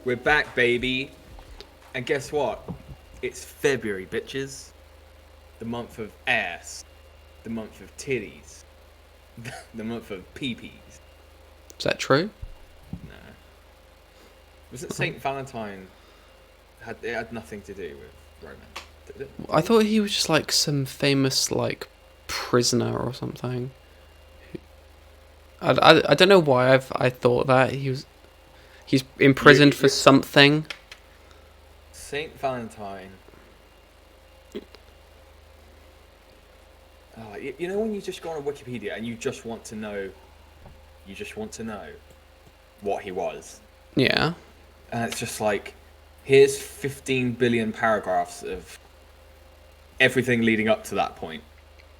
We're back, baby. And guess what? It's February, bitches. The month of ass. The month of titties. The month of pee-pees. Is that true? No. Wasn't St. Valentine... It had nothing to do with romance, did it? I thought he was just like some famous like prisoner or something. I don't know why I thought that he's imprisoned for something. St. Valentine... Oh, you know when you just go on Wikipedia and you just want to know what he was? Yeah. And it's just like, here's 15 billion paragraphs of everything leading up to that point.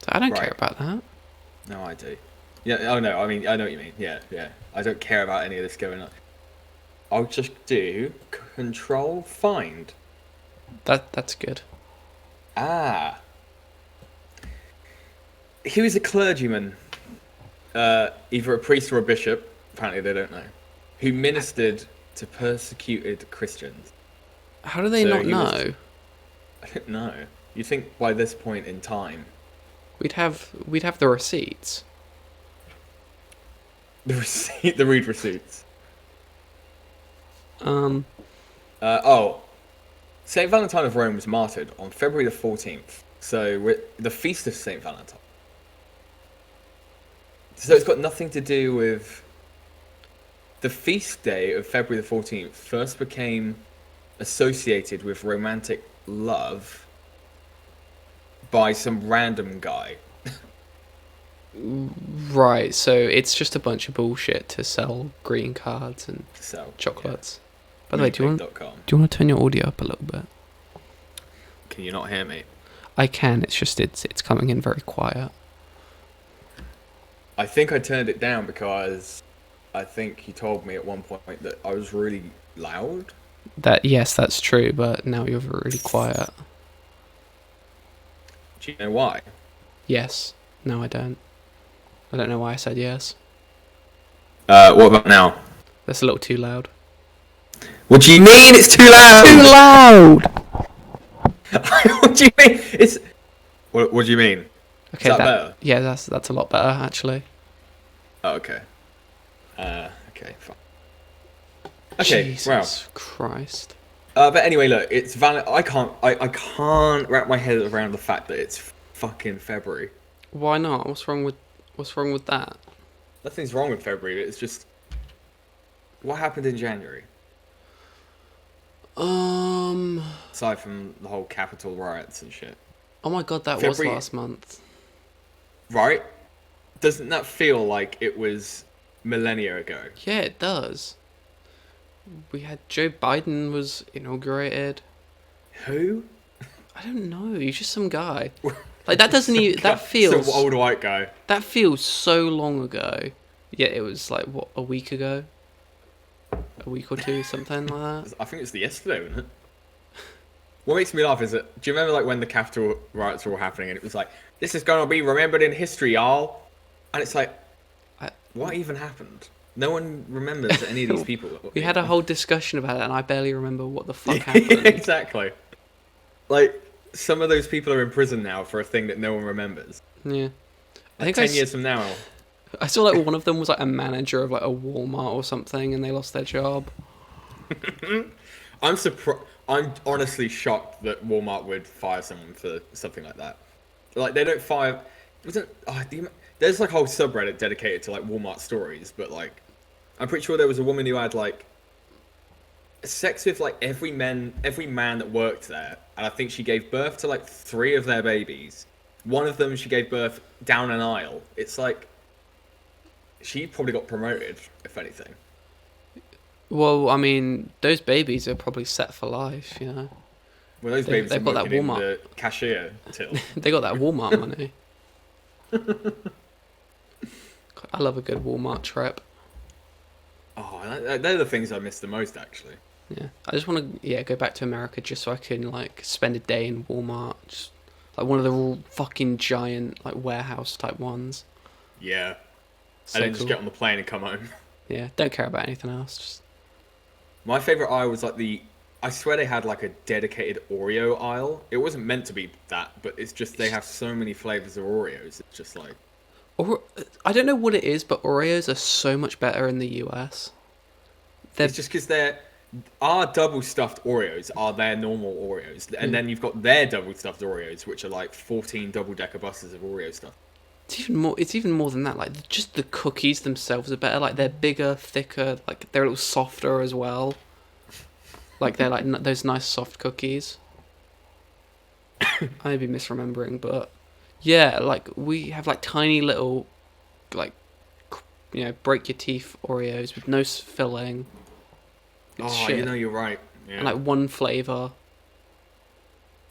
I don't care about that. No, I do. Yeah, oh no, I mean, I know what you mean. Yeah. I don't care about any of this going on. I'll just do Control Find. That's good. Ah. He was a clergyman, either a priest or a bishop, apparently they don't know, who ministered to persecuted Christians. How do they not know? I don't know. You think by this point in time... We'd have the receipts. The read receipts. St. Valentine of Rome was martyred on February the 14th. So, we're the feast of St. Valentine. So it's got nothing to do with... The feast day of February the 14th first became associated with romantic love by some random guy. Right, so it's just a bunch of bullshit to sell green cards and chocolates. Yeah. By the way, do you want to turn your audio up a little bit? Can you not hear me? I can, it's just it's coming in very quiet. I think I turned it down because I think you told me at one point that I was really loud. Yes, that's true, but now you're really quiet. Do you know why? Yes. No, I don't. I don't know why I said yes. What about now? That's a little too loud. What do you mean it's too loud? Too loud! What do you mean? What do you mean? Okay, is that better? Yeah, that's a lot better actually. Oh, okay. Okay, fine. Okay, Jesus Christ. But anyway, look, it's valid. I can't wrap my head around the fact that it's fucking February. Why not? What's wrong with that? Nothing's wrong with February. It's just what happened in January. Aside from the whole Capitol riots and shit. Oh my god, that February... was last month. Right? Doesn't that feel like it was millennia ago? Yeah, it does. We had Joe Biden was inaugurated. Who? I don't know. He's just some guy. Like that doesn't even. That feels. Some old white guy. That feels so long ago. Yeah, it was like what, a week ago. A week or two, something like that. I think it's yesterday, wasn't it? What makes me laugh is that, do you remember like when the Capitol riots were all happening and it was like, this is going to be remembered in history, y'all? And it's like, what even happened? No one remembers any of these people. We had a whole discussion about it and I barely remember what the fuck happened. Exactly. Like, some of those people are in prison now for a thing that no one remembers. Yeah. I think 10 years from now. I saw like one of them was like a manager of like a Walmart or something and they lost their job. I'm surprised. I'm honestly shocked that Walmart would fire someone for something like that. Like, they don't fire... There's like a whole subreddit dedicated to like Walmart stories, but like, I'm pretty sure there was a woman who had like sex with like every man that worked there, and I think she gave birth to like 3 of their babies. One of them she gave birth down an aisle. It's like, she probably got promoted, if anything. Well, I mean, those babies are probably set for life, you know. Well, those babies are working in the cashier till. They got that Walmart money. I love a good Walmart trip. Oh, they're the things I miss the most, actually. Yeah, I just want to go back to America just so I can like spend a day in Walmart, just like one of the fucking giant like warehouse type ones. Yeah, so and then just get on the plane and come home. Yeah, don't care about anything else. Just My favorite aisle was like I swear they had like a dedicated Oreo aisle. It wasn't meant to be that, but it's just they have so many flavors of Oreos. It's just like Or I don't know what it is, but Oreos are so much better in the US. They're it's just because our double stuffed Oreos are their normal Oreos, and then you've got their double stuffed Oreos, which are like 14 double decker buses of Oreo stuff. It's even more. It's even more than that. Like just the cookies themselves are better. Like they're bigger, thicker. Like they're a little softer as well. Like they're like those nice soft cookies. I may be misremembering, but yeah, like we have like tiny little, like, break your teeth Oreos with no filling. It's shit. You're right. Yeah. And like one flavor.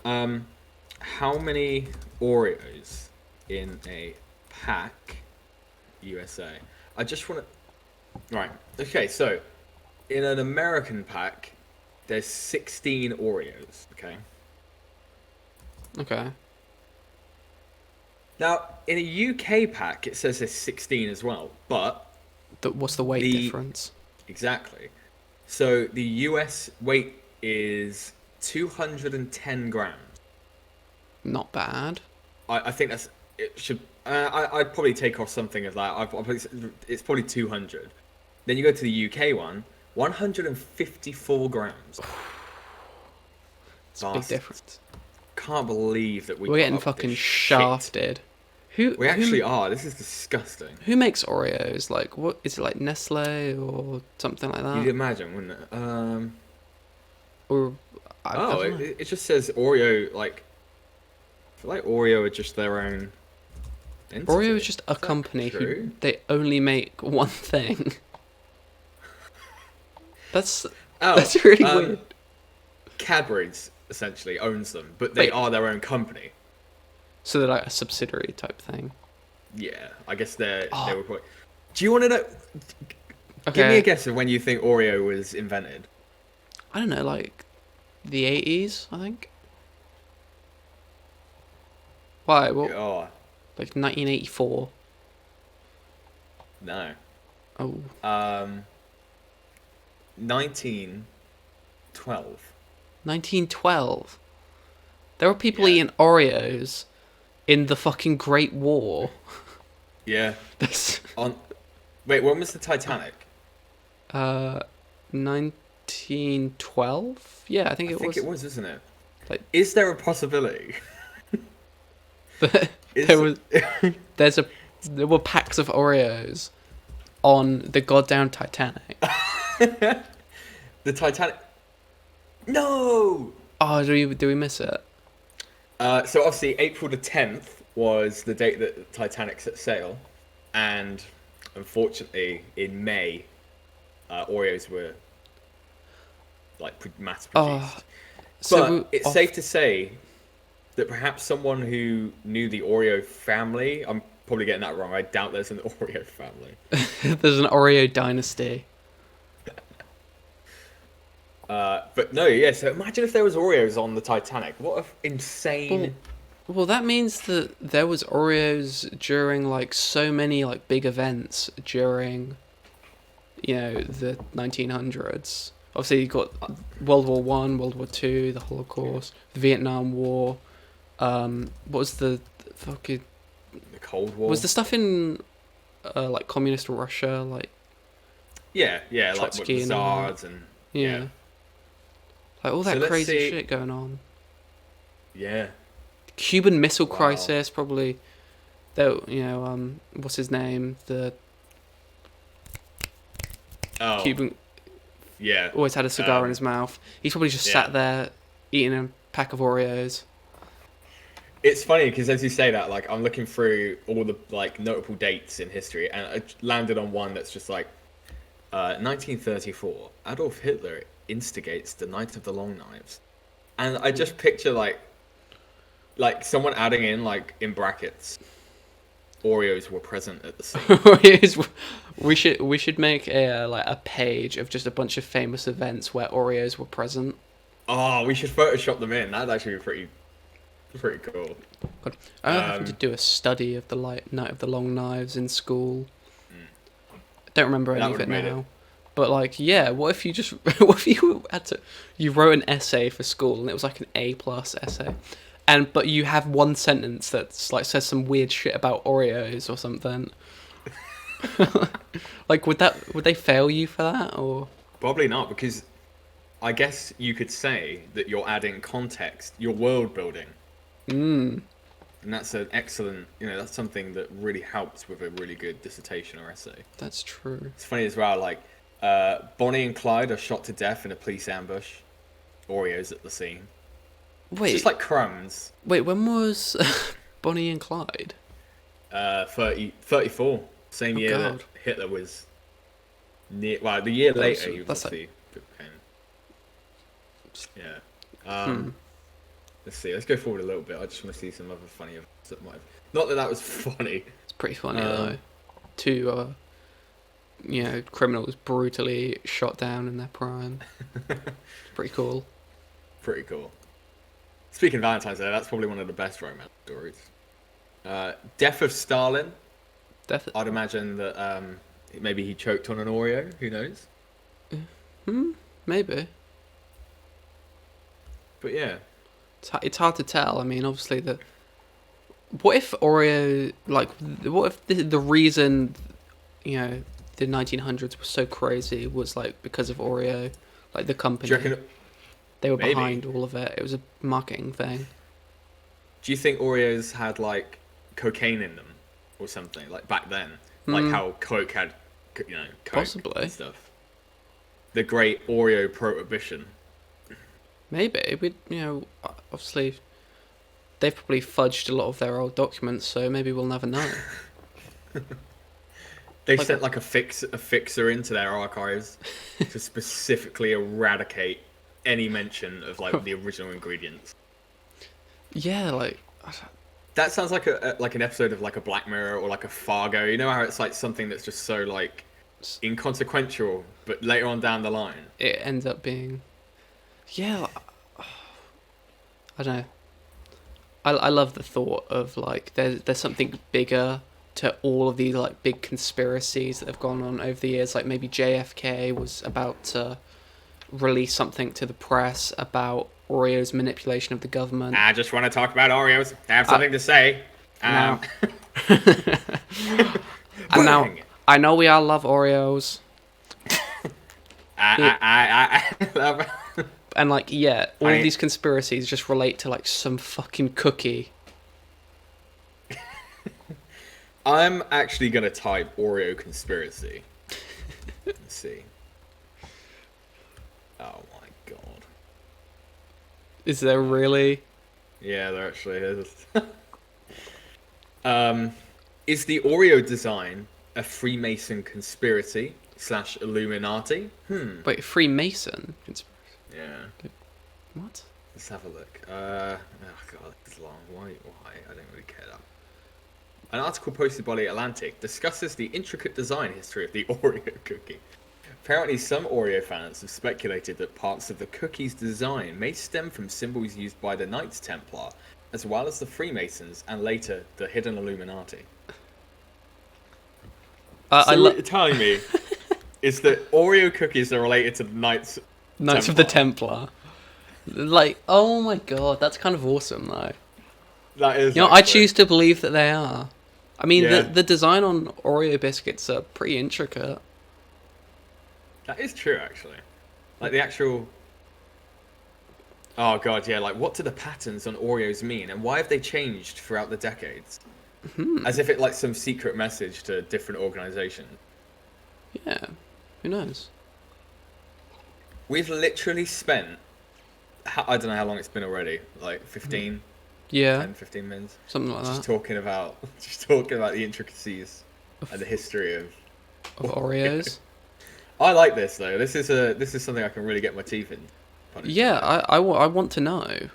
How many Oreos in a pack, USA? I just want to. Right. Okay. So, in an American pack, there's 16 Oreos. Okay. Okay. Now, in a UK pack, it says there's 16 as well, but What's the weight difference? Exactly. So the US weight is 210 grams. Not bad. I think it should. I'd probably take off something of that. It's probably 200. Then you go to the UK one, 154 grams. It's a big difference. Can't believe that we're getting fucking shafted. We actually are. This is disgusting. Who makes Oreos? Like, what is it, like Nestle or something like that? You'd imagine, wouldn't it? Or I don't know. It just says Oreo. Like, I feel like Oreo are just their own entity. Oreo is just a company who they only make one thing. That's really weird. Cadbury's essentially owns them, but they are their own company. So they're like a subsidiary type thing. Yeah, I guess they were quite. Do you want to know? Okay. Give me a guess of when you think Oreo was invented. I don't know, like the 80s, I think. Why? Well, like 1984. No. Oh. 1912. 1912. There were people eating Oreos in the fucking Great War. Yeah. Wait, when was the Titanic? 1912? Yeah, I think it was. I think it was, isn't it? Like, is there a possibility? there were packs of Oreos on the goddamn Titanic. The Titanic. No. Oh, do we miss it? So obviously April the 10th was the date that the Titanic set sail, and unfortunately in May, Oreos were like mass produced. But it's safe to say that perhaps someone who knew the Oreo family, I'm probably getting that wrong. I doubt there's an Oreo family. There's an Oreo dynasty. But no, yeah. So imagine if there was Oreos on the Titanic. What an insane. Well, that means that there was Oreos during like so many like big events during, the 1900s. Obviously, you got World War One, World War Two, the Holocaust, the Vietnam War. What was the fucking? The Cold War. Was the stuff in, like communist Russia, like? Yeah, like with Trotsky the Tsars and. Yeah. Like all that crazy shit going on. Yeah. Cuban Missile Crisis, probably. Though, what's his name? The Cuban. Yeah. Always had a cigar in his mouth. He's probably just sat there eating a pack of Oreos. It's funny because as you say that, like I'm looking through all the like notable dates in history, and I landed on one that's just like 1934. Adolf Hitler instigates the Night of the Long Knives, and I just picture like someone adding in like in brackets, Oreos were present at the scene. we should make a page of just a bunch of famous events where Oreos were present. Oh, we should Photoshop them in. That'd actually be pretty cool. God, I having to do a study of the Night of the Long Knives in school. I don't remember any of it now. But like, yeah, what if you just what if you wrote an essay for school and it was like an A+ essay, but you have one sentence that's like says some weird shit about Oreos or something. Like, would they fail you for that, or? Probably not, because I guess you could say that you're adding context, you're world building. Mm, And that's an excellent, that's something that really helps with a really good dissertation or essay. that's true. It's funny as well, like, Bonnie and Clyde are shot to death in a police ambush. Oreos at the scene. Wait, It's just like crumbs. wait, when was Bonnie and Clyde? 34. Same Oh, year God. that Hitler was near. Well, the year later he was that's obviously. Yeah. Hmm. Let's see. Let's go forward a little bit. I just want to see some other funny events that might have. Not that that was funny. It's pretty funny though. Two, criminals brutally shot down in their prime. Pretty cool. Pretty cool. Speaking of Valentine's Day, that's probably one of the best romance stories. Death of Stalin. Definitely. I'd imagine that maybe he choked on an Oreo. Who knows? Maybe. But yeah. It's hard to tell. I mean, obviously what if Oreo, like, what if the reason, the 1900s was so crazy was like because of Oreo, like the company. Do you reckon? They were Maybe. behind all of it. It was a marketing thing. Do you think Oreos had like cocaine in them or something like back then, like how Coke had, Coke Possibly. and stuff? The great Oreo prohibition. Maybe obviously they've probably fudged a lot of their old documents, so maybe we'll never know. They sent like a fixer into their archives to specifically eradicate any mention of like the original ingredients. Yeah, like That sounds like an episode of like a Black Mirror or like a Fargo. You know how it's like something that's just so like inconsequential, but later on down the line it ends up being. Yeah, I don't know. I love the thought of like there's something bigger to all of these like big conspiracies that have gone on over the years. Like maybe JFK was about to release something to the press about Oreo's manipulation of the government. I just want to talk about Oreos. I have something to say. Now, and now I know we all love Oreos. I And like, yeah, all of these conspiracies just relate to like some fucking cookie. I'm actually gonna type Oreo conspiracy. Let's see. Oh my god. Is there really? Yeah, there actually is. Is the Oreo design a Freemason conspiracy / Illuminati? Wait, Freemason? Yeah. What? Let's have a look. Oh god, it's long. Why? I don't really care that. An article posted by The Atlantic discusses the intricate design history of the Oreo cookie. Apparently, some Oreo fans have speculated that parts of the cookie's design may stem from symbols used by the Knights Templar, as well as the Freemasons and later the hidden Illuminati. So what you're telling me is that Oreo cookies are related to the Knights of the Templar. Like, oh my god, that's kind of awesome though. That is. I choose to believe that they are. I mean, Yeah. the design on Oreo biscuits are pretty intricate. That is true, actually. Like the actual. Oh god, yeah. Like, what do the patterns on Oreos mean, and why have they changed throughout the decades? As if it's like some secret message to different organizations. Yeah, who knows? We've literally spent. I don't know how long it's been already. Like 15, Yeah, 10, 15 minutes. something like Just that. talking about the intricacies and the history of Oreos. I like this though. This is something I can really get my teeth in. Yeah, I want to know.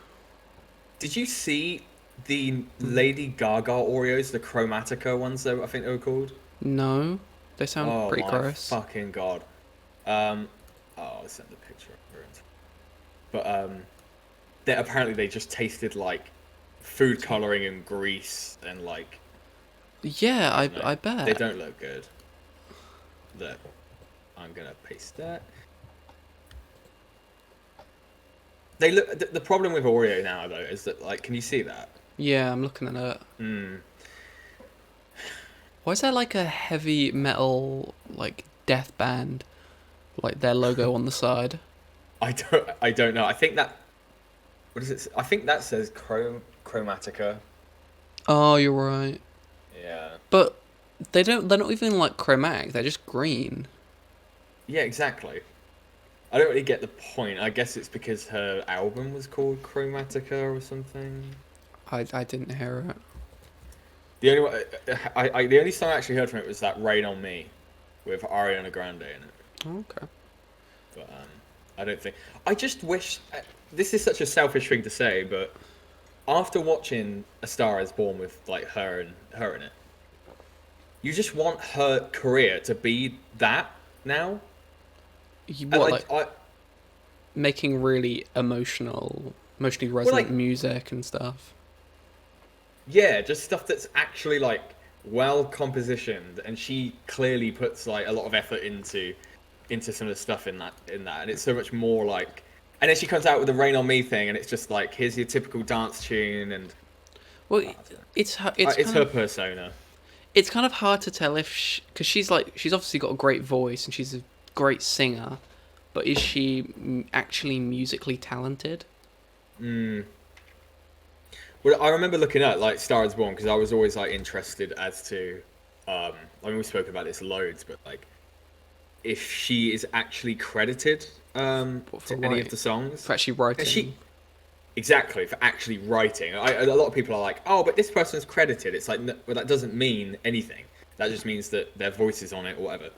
Did you see the Lady Gaga Oreos, the Chromatica ones? I think they were called. No, they sound pretty my gross. Fucking god. I'll send the picture over. But apparently they just tasted like food coloring and grease and like. Yeah, I don't know. bet. They don't look good. Look, I'm gonna paste that. They look. The problem with Oreo now, though, is that like, can you see that? Yeah, I'm looking at it. Hmm. Why is there like a heavy metal like death band, like their logo on the side? I don't know. I think that. What is it? I think that says Chromatica. Oh, you're right. Yeah. But they don't. They're not even like chromatic. They're just green. Yeah, exactly. I don't really get the point. I guess it's because her album was called Chromatica or something. I didn't hear it. The only one, the only song I actually heard from it was that "Rain on Me," with Ariana Grande in it. Okay. But I don't think. I just wish. This is such a selfish thing to say, but after watching A Star Is Born with like her in it, you just want her career to be that now. And What like I, making really emotionally well, resonant like music and stuff. yeah, just stuff that's actually like well compositioned, and she clearly puts like a lot of effort into some of the stuff in that, and it's so much more like. And then she comes out with the "Rain on Me" thing, and it's just like, here's your typical dance tune, and Well, it's it's kind her of persona. it's kind of hard to tell if because she's obviously got a great voice and she's a great singer, but is she actually musically talented? Mm. Well, I remember looking at like "Star Is Born" because I was always like interested as to. I mean, we spoke about this loads, but like, if she is actually credited For to any of the songs, for actually and writing. exactly for actually writing. A lot of people are like, "Oh, but this person's credited." It's like, no, well, that doesn't mean anything. That just means that their voice is on it or whatever.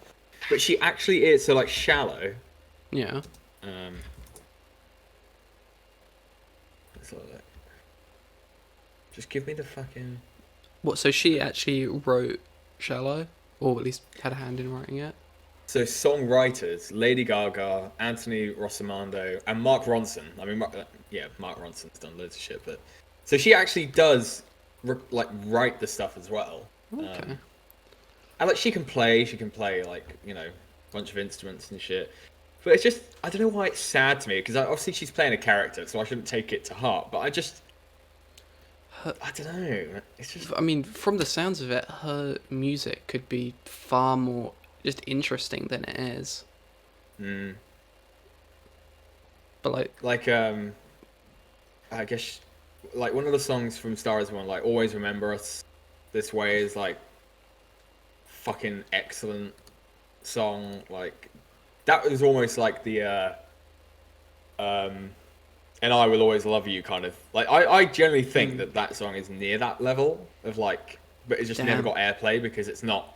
But she actually is. So like, "Shallow." Yeah. Um, let's have a look. Just give me the fucking. What? So she actually wrote "Shallow," or at least had a hand in writing it. So songwriters: Lady Gaga, Anthony Rossomando, and Mark Ronson. I mean, Mark Ronson's done loads of shit, but so she actually does like write the stuff as well. Okay. And like she can play like a bunch of instruments and shit. But it's just I don't know why it's sad to me because obviously she's playing a character, so I shouldn't take it to heart. But I don't know. It's just I mean, from the sounds of it, her music could be far more just interesting than it is. mm, But like, like I guess like one of the songs from Star Is Born, like "Always Remember Us This Way" is like fucking excellent song. Like that was almost like the "And I Will Always Love You" kind of like. I generally think that song is near that level of like, but it just never damn. got airplay because it's not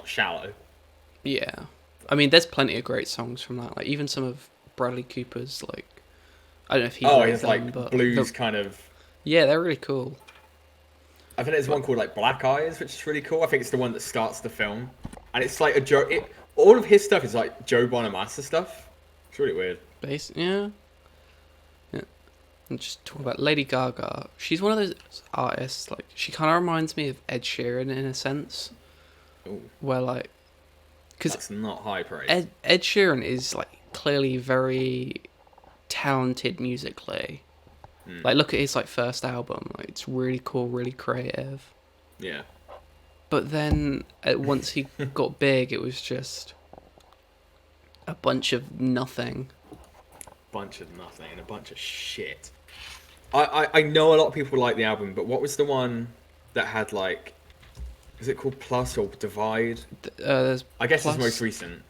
shallow. Yeah. I mean, there's plenty of great songs from that. Like even some of Bradley Cooper's like, I don't know if he Oh, wrote it's them, like but blues kind of. yeah, they're really cool. I think there's one called like "Black Eyes," which is really cool. I think it's the one that starts the film, and it's like a Joe. All of his stuff is like Joe Bonamassa stuff. It's really weird. Yeah. Yeah. And just talk about Lady Gaga. She's one of those artists. Like she kind of reminds me of Ed Sheeran in a sense, Ooh, where like, because that's not high praise. Ed Sheeran is like clearly very talented musically. Like look at his like first album. Like it's really cool, really creative. Yeah. But then once he got big, it was just a bunch of nothing. Bunch of nothing and a bunch of shit. I know a lot of people like the album, but what was the one that had like, is it called Plus or Divide? There's I guess plus, it's most recent.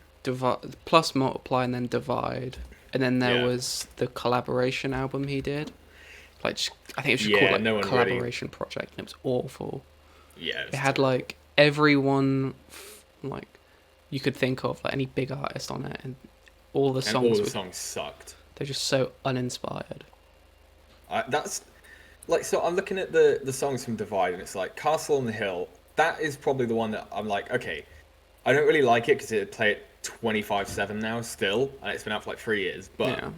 plus multiply and then divide, and then there Yeah. was the collaboration album he did. Like I think it was just Yeah, called like no one collaboration project, and it was awful. Yeah. It had like everyone like you could think of, like any big artist on it, and all the and songs all the songs sucked. they're just so uninspired. That's like, so I'm looking at the songs from Divide, and it's like Castle on the Hill. That is probably the one that I'm like, okay, I don't really like it because it play it 24/7 now still, and it's been out for like 3 years. But Yeah.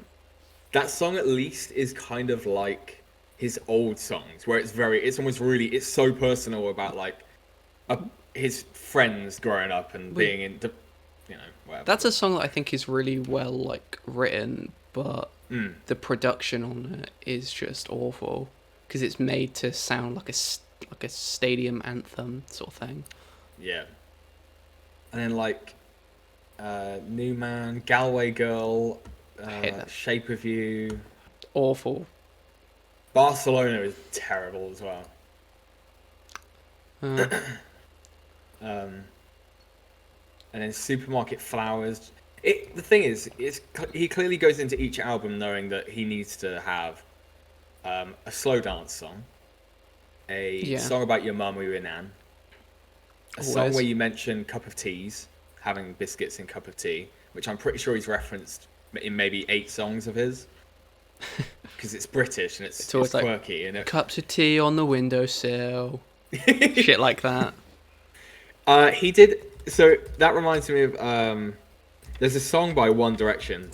that song at least is kind of like his old songs, where it's almost really, it's so personal about like his friends growing up and being in. whatever. That's a song that I think is really well like written, but the production on it is just awful because it's made to sound like a stadium anthem sort of thing. Yeah. And then like New Man, Galway Girl, hate that. Shape of You. Awful. Barcelona is terrible as well. And then Supermarket Flowers. The thing is, he clearly goes into each album knowing that he needs to have a slow dance song, a song about your mum or your nan, a song where you mention cup of teas, having biscuits in cup of tea, which I'm pretty sure he's referenced in maybe 8 songs of his, because it's British and it's always quirky. Like, cups of tea on the windowsill, shit like that. He did. So that reminds me of there's a song by One Direction.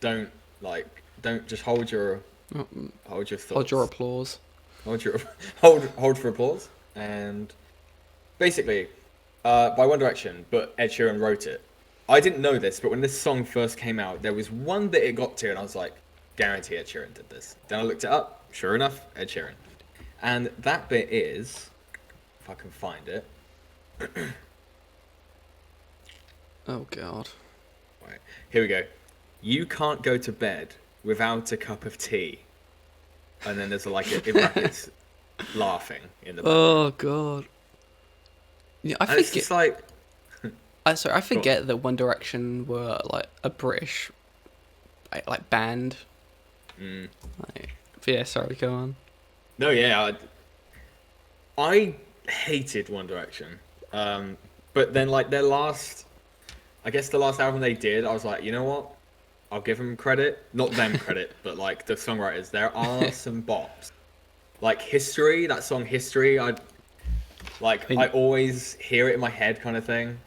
Don't just hold your thoughts. Hold your applause. Hold for applause. And basically, by One Direction, but Ed Sheeran wrote it. I didn't know this, but when this song first came out, there was one bit it got to, and I was like, guarantee Ed Sheeran did this. Then I looked it up. Sure enough, Ed Sheeran. And that bit is, if I can find it. Oh god. Right, here we go. You can't go to bed without a cup of tea. And then there's like in brackets laughing in the background. Oh god. Yeah, I It's just like I forget that One Direction were like a British like band. But yeah, sorry, go on. No, yeah, I hated One Direction. But then like the last album they did, I was like, you know what? I'll give them credit. Not them credit, but like the songwriters. There are some bops. Like History, that song History, I always hear it in my head kind of thing.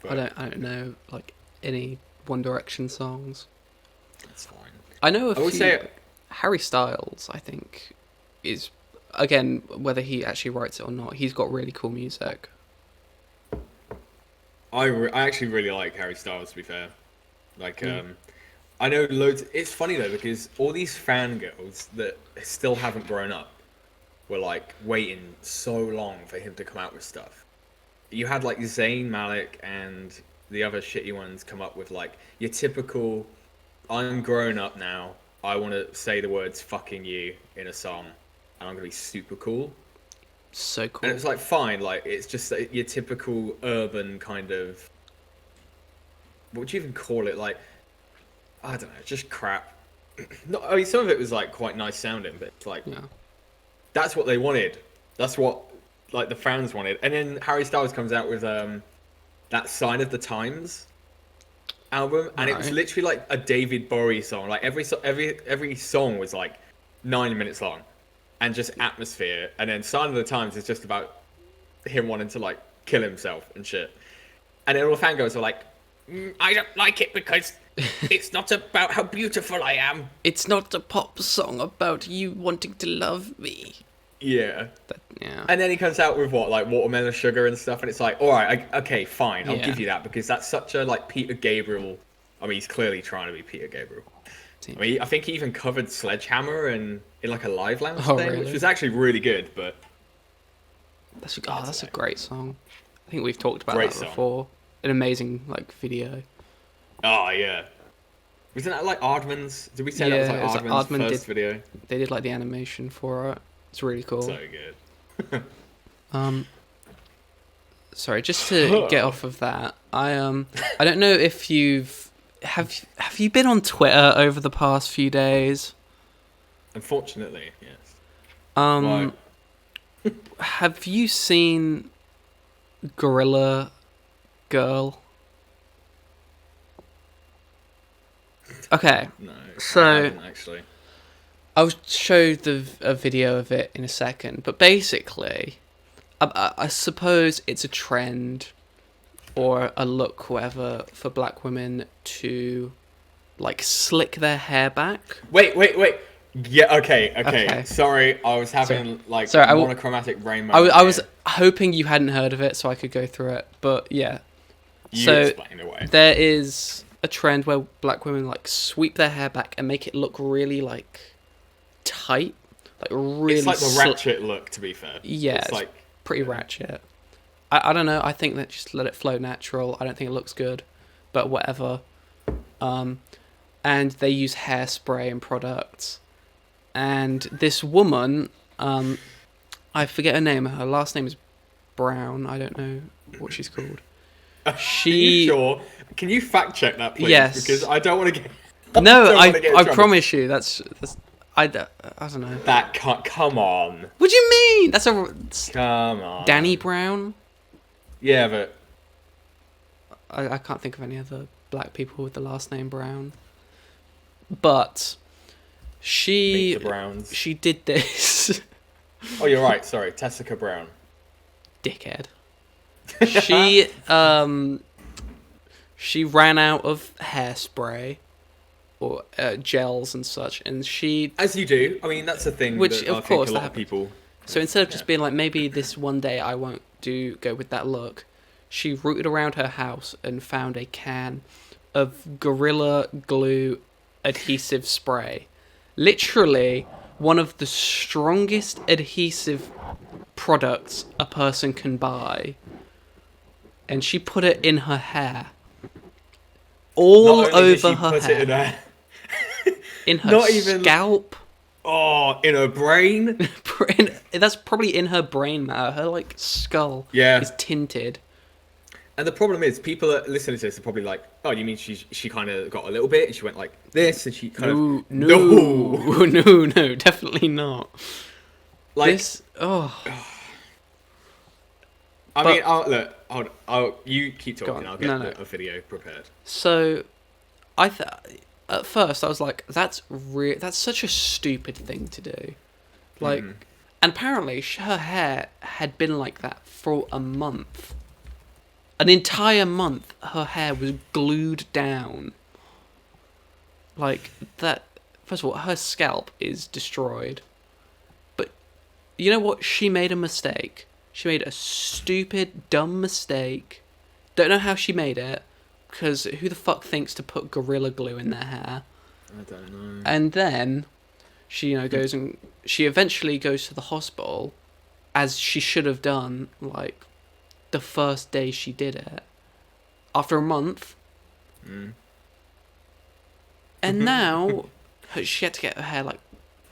But I don't know like any One Direction songs. It's fine. I know I would say Harry Styles, I think, is again whether he actually writes it or not. He's got really cool music. I actually really like Harry Styles, to be fair. Like, I know loads. It's funny though because all these fangirls that still haven't grown up were like waiting so long for him to come out with stuff. You had like Zayn Malik and the other shitty ones come up with like your typical, I'm grown up now. I want to say the words "fucking you" in a song, and I'm gonna be super cool. So cool. And it was like fine, like it's just your typical urban kind of. What would you even call it? Like, I don't know, just crap. No, I mean some of it was like quite nice sounding, but it's like that's what they wanted. That's what like the fans wanted. And then Harry Styles comes out with that Sign of the Times album, and it was literally like a David Bowie song. Like every song was like 9 minutes long. And just atmosphere, and then Sign of the Times is just about him wanting to like kill himself and shit. And then all the fangirls are like, I don't like it because it's not about how beautiful I am. It's not a pop song about you wanting to love me. Yeah. Yeah. And then he comes out with what, like Watermelon Sugar and stuff, and it's like, all right, okay, fine, I'll give you that because that's such a like Peter Gabriel. I mean, he's clearly trying to be Peter Gabriel. I mean, I think he even covered Sledgehammer in like a live lounge thing, really? which was actually really good. But that's a great song. I think we've talked about that before. An amazing like video. Oh yeah, wasn't that like Aardman's? Did we say that was like Aardman's first video? They did like the animation for it. It's really cool. So good. Sorry, just to get off of that, I don't know if have you been on Twitter over the past few days? Unfortunately, yes. Why? Have you seen Gorilla Girl? Okay. No. So I haven't, actually. I'll show a video of it in a second, but basically, I suppose it's a trend or a look, whatever, for black women to like slick their hair back. Wait. Yeah, okay. Sorry, I was having monochromatic brain. I was hoping you hadn't heard of it, so I could go through it. But yeah, You So explain away. there is a trend where black women like sweep their hair back and make it look really like tight, like really. It's like the ratchet look, to be fair. Yeah, it's like pretty ratchet. I don't know. I think that just let it flow natural. I don't think it looks good, but whatever. And they use hairspray and products. And this woman, I forget her name. Her last name is Brown. I don't know what she's called. Are you sure? Can you fact check that, please? Yes. Because I don't want to get. No, I trouble. promise you. That's I don't know. That can't. Come on. What do you mean? That's Come on. Danny Brown. Yeah, but I can't think of any other black people with the last name Brown. But Meet the Browns. she did this. Oh, you're right. Sorry, Tessica Brown. Dickhead. She ran out of hairspray or gels and such, and she. As you do. I mean, that's the thing. Which that of I course think a that lot of people. So instead of just being like, maybe this one day I won't go with that look, she rooted around her house and found a can of Gorilla Glue adhesive spray. Literally one of the strongest adhesive products a person can buy. And she put it in her hair. All over her hair. In her Not even scalp. Oh, in her brain. That's probably in her brain matter. Her like skull is tinted. And the problem is, people that listen to this are probably like, "Oh, you mean she kind of got a little bit, and she went like this, and she kind of no, definitely not." Like this, oh. I mean, look, you keep talking. I'll get a video prepared. So, at first I was like, that's such a stupid thing to do, like, and apparently her hair had been like that for a month. An entire month, her hair was glued down. Like, that... First of all, her scalp is destroyed. But, you know what? She made a mistake. She made a stupid, dumb mistake. Don't know how she made it. Because who the fuck thinks to put Gorilla Glue in their hair? I don't know. And then, she, goes and... She eventually goes to the hospital, as she should have done, like... the first day she did it. After a month. And now she had to get her hair like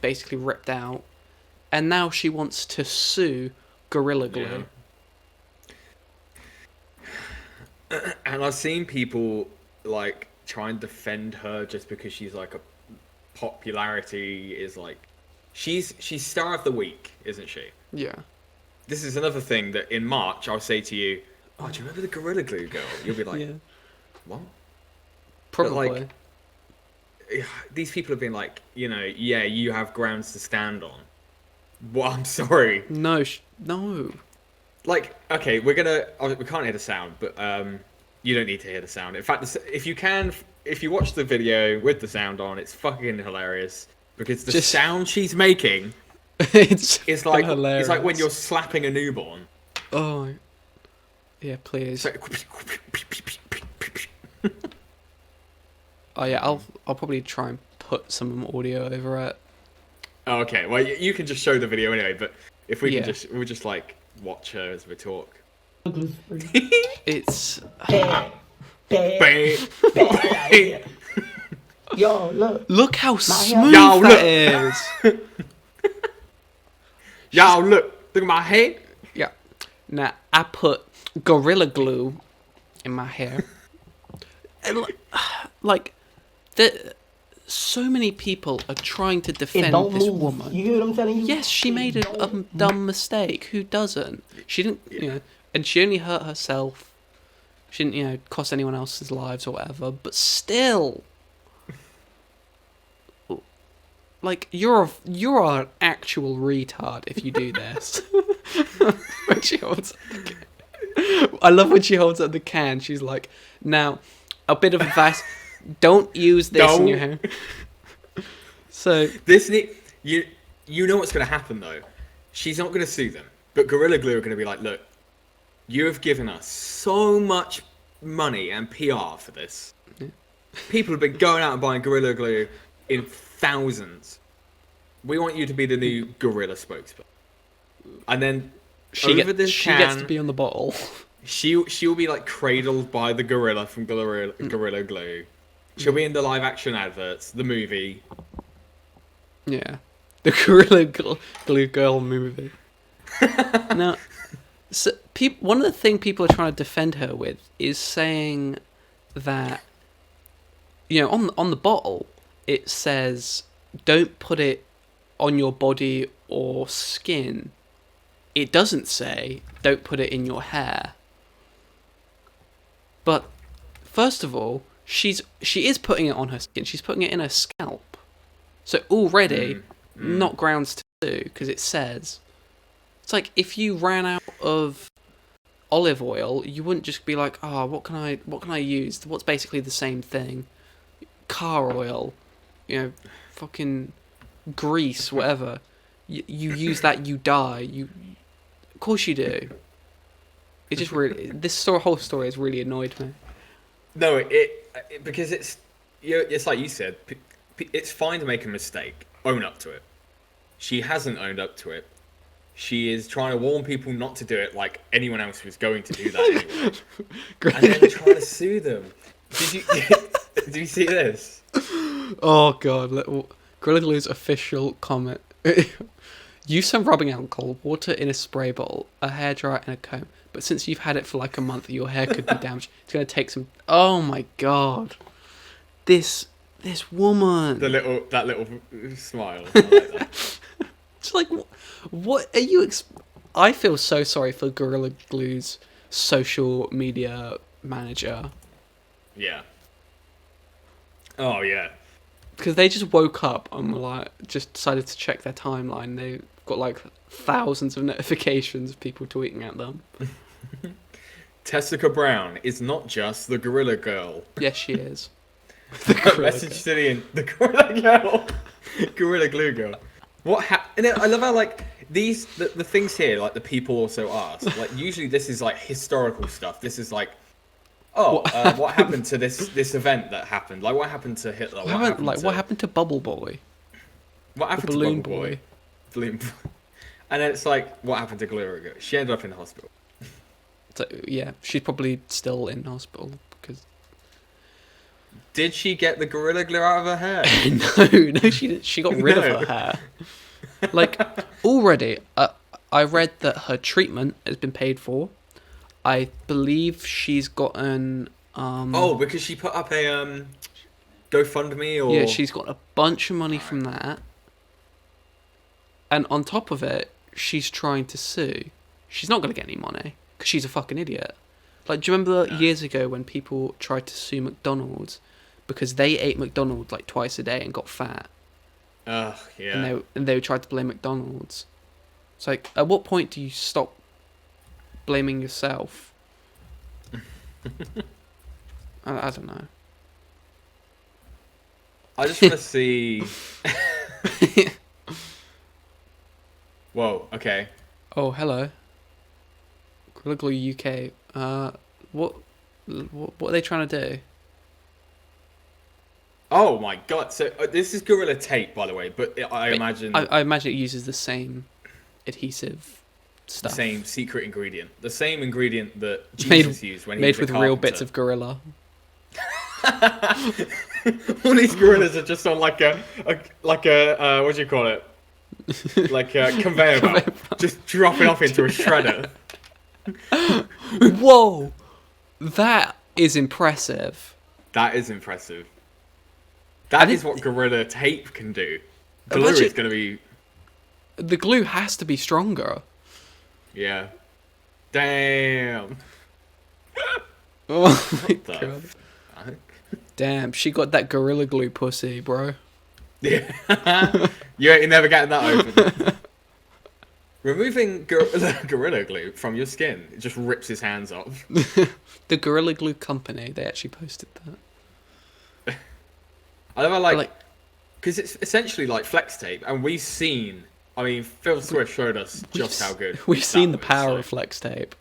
basically ripped out. And now she wants to sue Gorilla Glue. Yeah. And I've seen people like try and defend her just because she's like a popularity is like she's star of the week, isn't she? Yeah. This is another thing that in March I'll say to you, "Oh, do you remember the Gorilla Glue girl?" You'll be like, yeah. "What?" Probably. But, like, these people have been like, yeah, you have grounds to stand on. Well, I'm sorry. No, no. Like, okay, we can't hear the sound, but you don't need to hear the sound. In fact, if you watch the video with the sound on, it's fucking hilarious because the sound she's making. it's like hilarious. It's like when you're slapping a newborn. Oh, yeah, please. Oh yeah, I'll probably try and put some audio over it. Oh, okay, well you can just show the video anyway. But if we can we'll just like watch her as we talk. It's. Yo, look how smooth that is. Yo, look at my hair. Yeah. Now, I put Gorilla Glue in my hair. And, like, so many people are trying to defend this woman. You hear what I'm telling you? Yes, she made a dumb mistake. Who doesn't? She didn't, and she only hurt herself. She didn't, cost anyone else's lives or whatever. But still, like, you're an actual retard if you do this. When she holds up the can. I love when she holds up the can. She's like, now, a bit of advice: don't use this in your hair. So you know what's going to happen though. She's not going to sue them, but Gorilla Glue are going to be like, look, you have given us so much money and PR for this. People have been going out and buying Gorilla Glue in thousands. We want you to be the new Gorilla spokesperson. And then She gets to be on the bottle. She'll be like cradled by the gorilla from Gorilla Glue. She'll be in the live action adverts, the movie. Yeah, the Gorilla Glue Girl movie. Now, so one of the things people are trying to defend her with is saying that, you know, on the bottle it says don't put it on your body or skin. It doesn't say don't put it in your hair. But first of all, she is putting it on her skin. She's putting it in her scalp. So already, not grounds to sue, because it says. It's like if you ran out of olive oil, you wouldn't just be like, oh, what can I use? What's basically the same thing? Car oil, you know, fucking grease, whatever. You use that, you die. Of course you do. It just really, whole story has really annoyed me. No, because it's like you said, it's fine to make a mistake. Own up to it. She hasn't owned up to it. She is trying to warn people not to do it, like anyone else was going to do that anyway. And then trying to sue them. Did you see this? Oh god, Gorilla Glue's official comment. Use some rubbing alcohol, water in a spray bottle, a hairdryer and a comb. But since you've had it for like a month, your hair could be damaged. It's going to take some... Oh my god. This woman. That little smile. I like that. It's like, what are you... I feel so sorry for Gorilla Glue's social media manager. Yeah. Oh, yeah. Because they just woke up and were like, just decided to check their timeline. They got like thousands of notifications of people tweeting at them. Tessica Brown is not just the Gorilla Girl. Yes, she is. Message to the Gorilla Girl. Gorilla Glue Girl. And I love how like the things here, like the people also ask. Like usually this is like historical stuff. This is like, what happened to this event that happened? Like what happened to Hitler? What happened to Bubble Boy? What happened to Balloon Boy? Balloon Boy. And then it's like, what happened to Gorilla Girl? She ended up in the hospital. So, yeah, she's probably still in hospital because. Did she get the Gorilla Glue out of her hair? No, she didn't. She got rid of her hair. Like already, I read that her treatment has been paid for. I believe she's gotten. Because she put up a GoFundMe or. Yeah, she's got a bunch of money from that. And on top of it, she's trying to sue. She's not going to get any money because she's a fucking idiot. Like, do you remember years ago when people tried to sue McDonald's because they ate McDonald's like twice a day and got fat? Ugh, yeah. And they tried to blame McDonald's. It's like, at what point do you stop blaming yourself? I don't know. I just want to see. Whoa. Okay. Oh, hello. Gorilla Glue UK. What are they trying to do? Oh my god! So this is Gorilla Tape, by the way, but I imagine I imagine it uses the same adhesive stuff. the same secret ingredient, the same ingredient that Jesus used when he was made with real bits of gorilla. All these gorillas are just on like a what do you call it? Like a conveyor belt, just dropping off into a shredder. Whoa, that is impressive. That is impressive. That is what Gorilla Tape can do. Glue is going to be... The glue has to be stronger. Yeah. Damn. Oh my god. Fuck? Damn, she got that Gorilla Glue pussy, bro. Yeah. You ain't never getting that open. Removing Gorilla Glue from your skin, it just rips his hands off. The Gorilla Glue Company, they actually posted that. I love how, like, because it's essentially like flex tape, and we've seen. I mean, Phil Swift showed us just how good. We've seen the power of flex tape.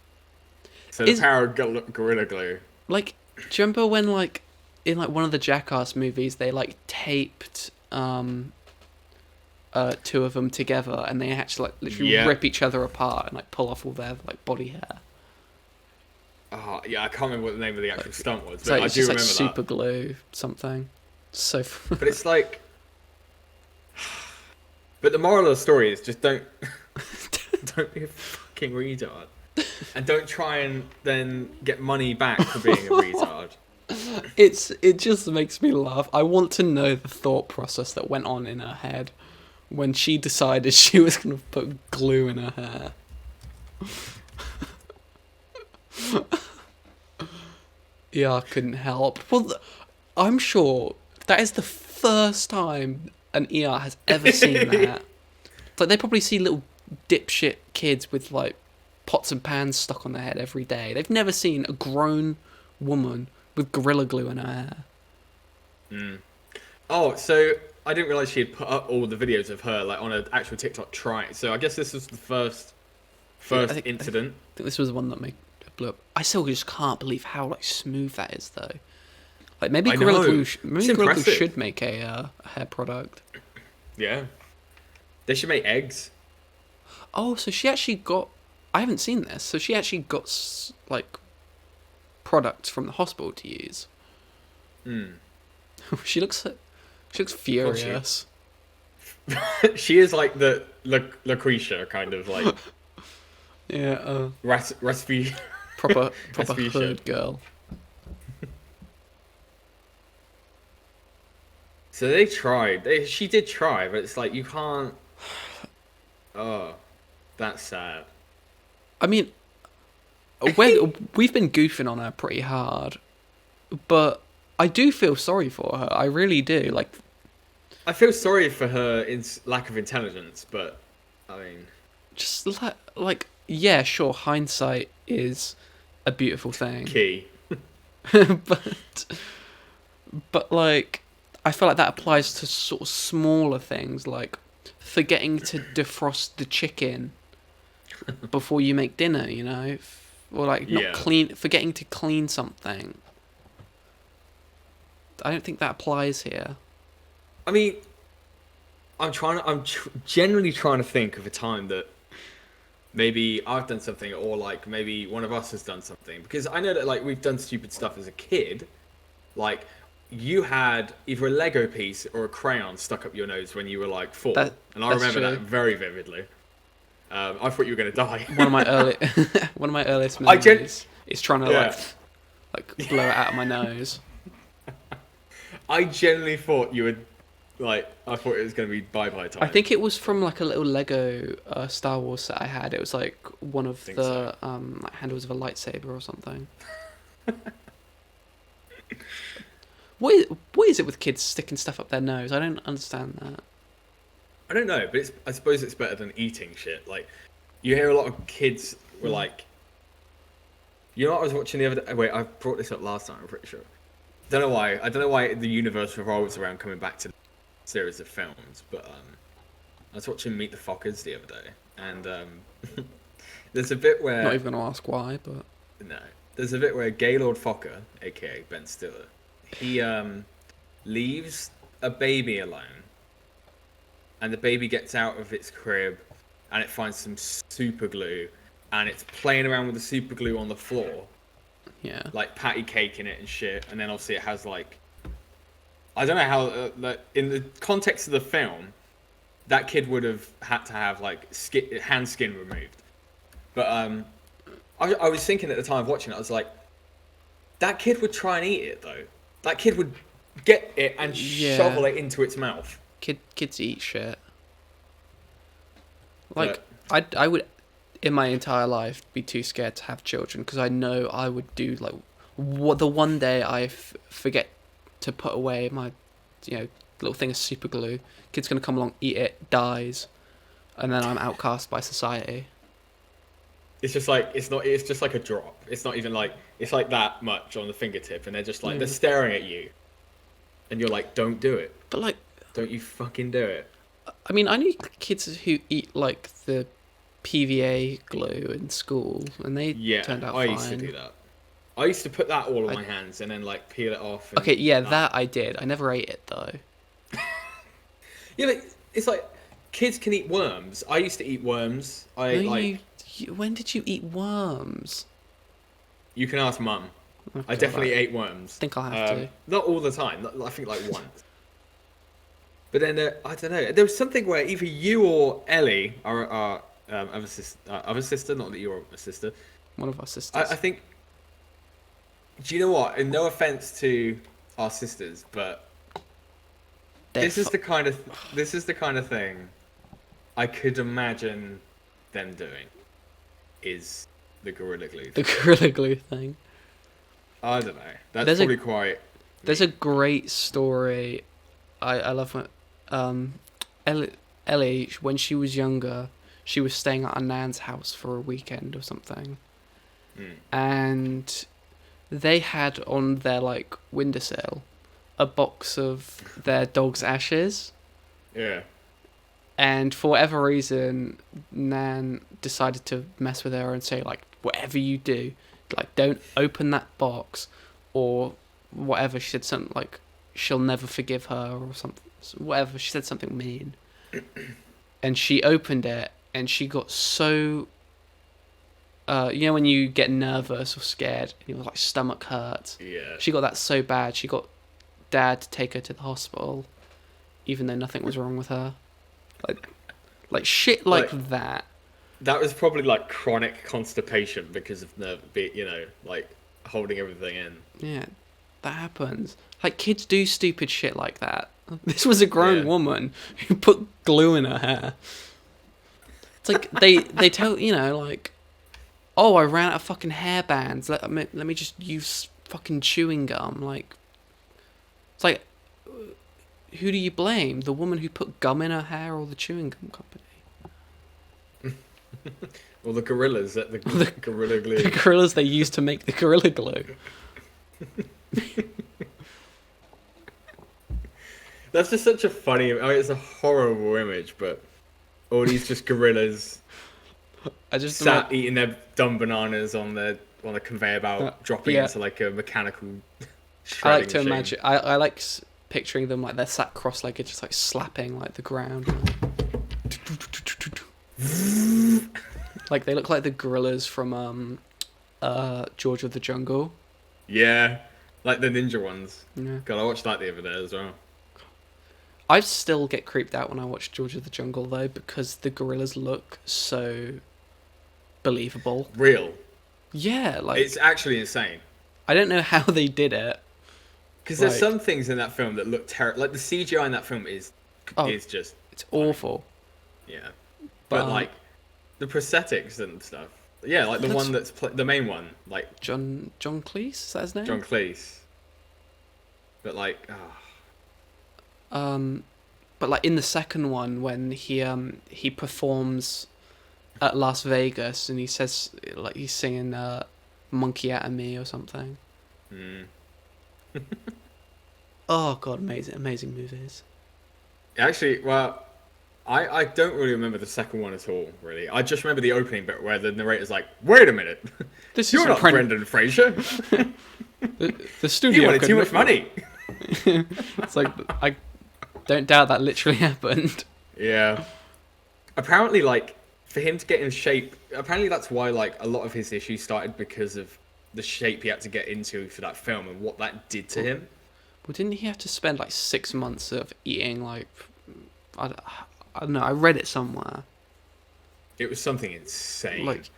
So the power of Gorilla Glue. Like, do you remember when, like, in, like, one of the Jackass movies, they, like, taped, two of them together, and they actually, like, literally Yeah. rip each other apart and, like, pull off all their, like, body hair. Oh, yeah, I can't remember what the name of the actual stunt was, but So I it's do just, like, remember super that. glue something. So... But it's like... But the moral of the story is just don't... don't be a fucking retard. And don't try and then get money back for being a retard. It just makes me laugh. I want to know the thought process that went on in her head when she decided she was going to put glue in her hair. Yeah, I couldn't help. Well, I'm sure that is the first time an ER has ever seen that. It's like they probably see little dipshit kids with like pots and pans stuck on their head every day. They've never seen a grown woman with Gorilla Glue in her hair. Mm. Oh, so I didn't realize she had put up all the videos of her like on an actual TikTok try. So I guess this was the first incident. I think this was the one that made it blow up. I still just can't believe how like smooth that is, though. Like maybe I Gorilla know. Glue, It's maybe Gorilla Glue impressive. should make a hair product. Yeah, they should make eggs. Oh, so she actually got. I haven't seen this. So she actually got like products from the hospital to use. Hmm. She looks furious. She is like the Lucretia kind of like Yeah, recipe. proper Recipe hood shit. girl. So they tried. She did try, but it's like you can't. Oh, that's sad. I mean, we've been goofing on her pretty hard, but I do feel sorry for her. I really do. Like, I feel sorry for her lack of intelligence, but I mean, just like yeah, sure, hindsight is a beautiful thing, key. but like I feel like that applies to sort of smaller things like forgetting to defrost the chicken before you make dinner, you know, or like Yeah. forgetting to clean something. I don't think that applies here. I mean, I'm generally trying to think of a time that maybe I've done something, or like maybe one of us has done something, because I know that like we've done stupid stuff as a kid. Like you had either a Lego piece or a crayon stuck up your nose when you were like 4, and I That's remember true. that very vividly. I thought you were gonna die. One of my earliest I gen- memories is trying to Yeah. like blow it out of my nose. I genuinely thought you would, like, I thought it was going to be bye-bye time. I think it was from like a little Lego Star Wars set I had. It was like one of Think the so. like handles of a lightsaber or something. What is it with kids sticking stuff up their nose? I don't understand that. I don't know, but I suppose it's better than eating shit. Like, you hear a lot of kids were like, you know what I was watching the other day? Wait, I brought this up last time, I'm pretty sure. I don't know why the universe revolves around coming back to the series of films, but I was watching Meet the Fockers the other day, and there's a bit where... Not even going to ask why, but... No. There's a bit where Gaylord Fokker, aka Ben Stiller, he leaves a baby alone, and the baby gets out of its crib, and it finds some super glue, and it's playing around with the super glue on the floor, Yeah. like patty cake in it and shit, and then obviously it has like... I don't know how, in the context of the film, that kid would have had to have like hand skin removed. But I was thinking at the time of watching it, I was like, that kid would try and eat it though. That kid would get it and Yeah. shovel it into its mouth. Kids eat shit. Like, I would, in my entire life, be too scared to have children because I know I would do like what the one day I forget to put away my, little thing of super glue. Kid's gonna come along, eat it, dies, and then I'm outcast by society. It's just like it's just like a drop. It's not even like it's like that much on the fingertip, and they're just like they're staring at you, and you're like, don't do it. But like, Don't you fucking do it. I mean, I knew kids who eat like the PVA glue in school, and they Yeah, turned out I fine. used to do that. I used to put that all on my hands and then like peel it off. And Okay, yeah, that I did. I never ate it though. Yeah, but it's like kids can eat worms. I used to eat worms. I No, like. when did you eat worms? You can ask Mum. Oh, I God, definitely ate worms. think I'll have to. Not all the time. I think like once. But then I don't know. There was something where either you or Ellie, our other sister, not that you're a sister. One of our sisters. I think. Do you know what? And no offense to our sisters, but this is the kind of thing I could imagine them doing. Is the Gorilla Glue the thing. Gorilla Glue thing. I don't know. That's probably quite. There's a great story. I love when Ellie, when she was younger, she was staying at her nan's house for a weekend or something, and they had on their like windowsill a box of their dog's ashes. Yeah. And for whatever reason, Nan decided to mess with her and say, like, whatever you do, like, don't open that box, or whatever. She said something like, she'll never forgive her, or something. Whatever. She said something mean. And she opened it, and she got so... you know when you get nervous or scared, and your like stomach hurts? Yeah. She got that so bad, she got Dad to take her to the hospital, even though nothing was wrong with her. Like shit like that. That was probably like chronic constipation because of like holding everything in. Yeah, that happens. Like kids do stupid shit like that. This was a grown woman who put glue in her hair. It's like they tell like, oh, I ran out of fucking hair bands. Let me just use fucking chewing gum. Like, it's like, who do you blame? The woman who put gum in her hair or the chewing gum company? Or the gorillas at the Gorilla Glue. The gorillas they used to make the Gorilla Glue. That's just such a funny... I mean, it's a horrible image, but all these just gorillas sat eating their dumb bananas on a conveyor belt, dropping into like a mechanical I like to machine. imagine... I like picturing them like they're sat cross-legged, just like slapping like the ground. Like they look like the gorillas from George of the Jungle. Yeah, like the ninja ones. Yeah. God, I watched that the other day as well. I still get creeped out when I watch George of the Jungle though, because the gorillas look so believable. Real. Yeah, like it's actually insane. I don't know how they did it. Because there's some things in that film that look terrible. Like the CGI in that film is just... It's awful. Yeah. But like the prosthetics and stuff. Yeah, like the one that's the main one, like John Cleese, is that his name? John Cleese. But like, but like in the second one when he performs at Las Vegas and he says like he's singing "Monkey Out of Me" or something. Oh god, amazing movies. Actually, well, I don't really remember the second one at all, really. I just remember the opening bit where the narrator's like, wait a minute, you're not Brendan Fraser. The studio You wanted too much money. It's like, I don't doubt that literally happened. Yeah. Apparently, like, for him to get in shape, apparently that's why, like, a lot of his issues started because of the shape he had to get into for that film and what that did to him. Well, didn't he have to spend, like, 6 months of eating, like... I don't know, I read it somewhere. It was something insane. Like,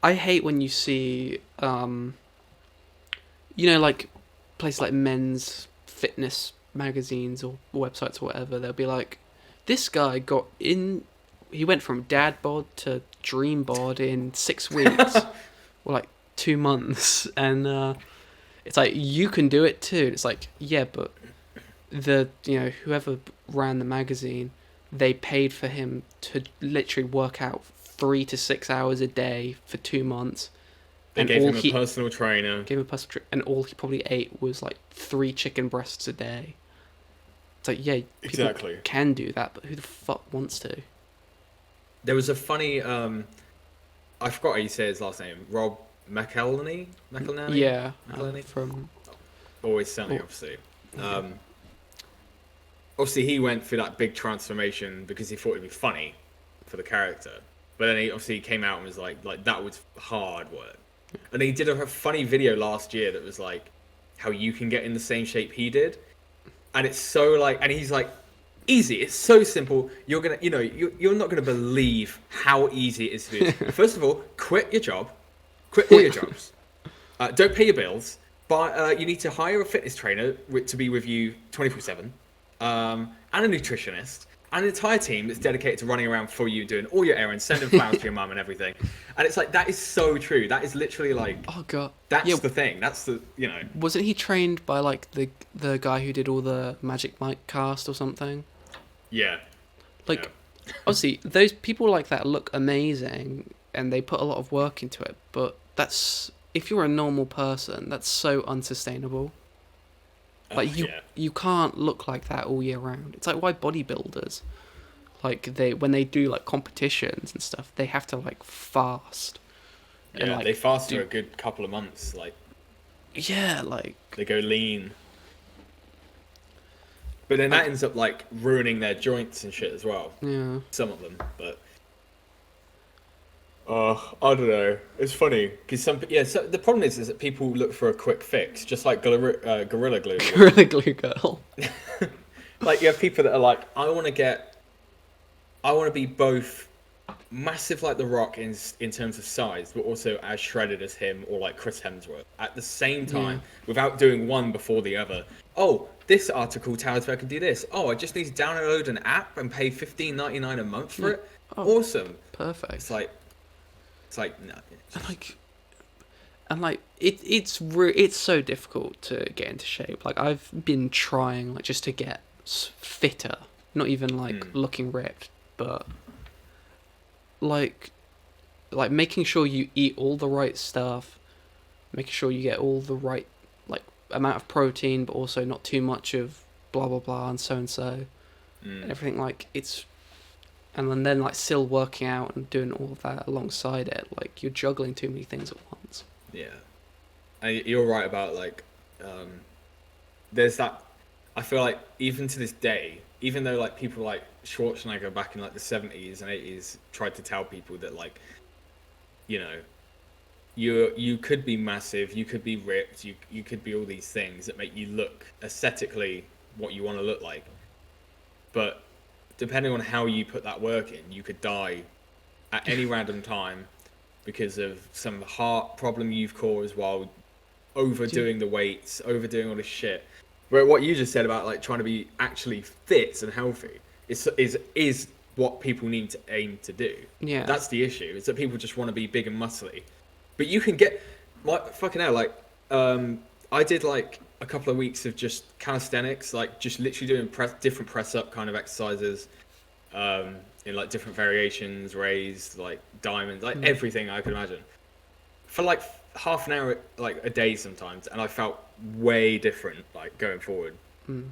I hate when you see, like, places like men's fitness magazines or websites or whatever, they'll be like, this guy he went from dad bod to dream bod in 6 weeks, or like 2 months, and it's like, you can do it too. It's like, yeah, but whoever ran the magazine, they paid for him to literally work out 3 to 6 hours a day for 2 months. They gave him a personal trainer. And all he probably ate was like 3 chicken breasts a day. It's like, yeah, people can do that, but who the fuck wants to? There was a funny, I forgot how you say his last name, Rob McElhenney, Yeah, McElhenney, from Always Sunny, oh, obviously. yeah. Obviously he went through that big transformation because he thought it'd be funny for the character. But then he obviously came out and was like that was hard work. And he did a funny video last year that was like how you can get in the same shape he did. And it's so like, and he's like, easy. It's so simple. You're gonna, you're not gonna believe how easy it is to do. First of all, quit your job, quit all your jobs. Don't pay your bills. But you need to hire a fitness trainer to be with you 24/7, and a nutritionist, and an entire team that's dedicated to running around for you, doing all your errands, sending flowers to your mum and everything. And it's like that is so true. That is literally like, Oh god. that's Yeah, the thing. That's the wasn't he trained by like the guy who did all the Magic Mike cast or something? yeah. Like, Yeah. obviously, those people like that look amazing and they put a lot of work into it, but that's, if you're a normal person, that's so unsustainable. Like, Yeah. you can't look like that all year round. It's like why bodybuilders, like, when they do like competitions and stuff, they have to like fast. Yeah, And, like, they fast for a good couple of months. Like, yeah, like, they go lean. But then that ends up like ruining their joints and shit as well. yeah. Some of them, but I don't know. It's funny because So the problem is that people look for a quick fix, just like Gorilla Glue. Gorilla Glue Girl. Like you have people that are like, I want to be both massive like The Rock in terms of size, but also as shredded as him or like Chris Hemsworth at the same time, without doing one before the other. Oh, this article tells me I can do this. Oh, I just need to download an app and pay $15.99 a month for it. Oh, awesome. Perfect. It's like no. And like it's so difficult to get into shape. Like I've been trying like just to get fitter, not even like looking ripped, but like making sure you eat all the right stuff, making sure you get all the right like amount of protein, but also not too much of blah blah blah and so and everything. Like it's, and then like still working out and doing all of that alongside it. Like you're juggling too many things at once. Yeah, and you're right about like there's that. I feel like even to this day, even though like people like Schwarzenegger back in like the 70s and 80s tried to tell people that like, you could be massive, you could be ripped, you could be all these things that make you look aesthetically what you want to look like, but depending on how you put that work in, you could die at any random time because of some heart problem you've caused while overdoing the weights, overdoing all this shit. But what you just said about like trying to be actually fit and healthy is what people need to aim to do. Yeah. That's the issue. Is that people just want to be big and muscly. But you can get like fucking hell, like I did like a couple of weeks of just calisthenics, like just literally doing different press up kind of exercises, in like different variations, raised, like diamonds, like everything I could imagine, for like half an hour, like a day sometimes, and I felt way different like going forward. And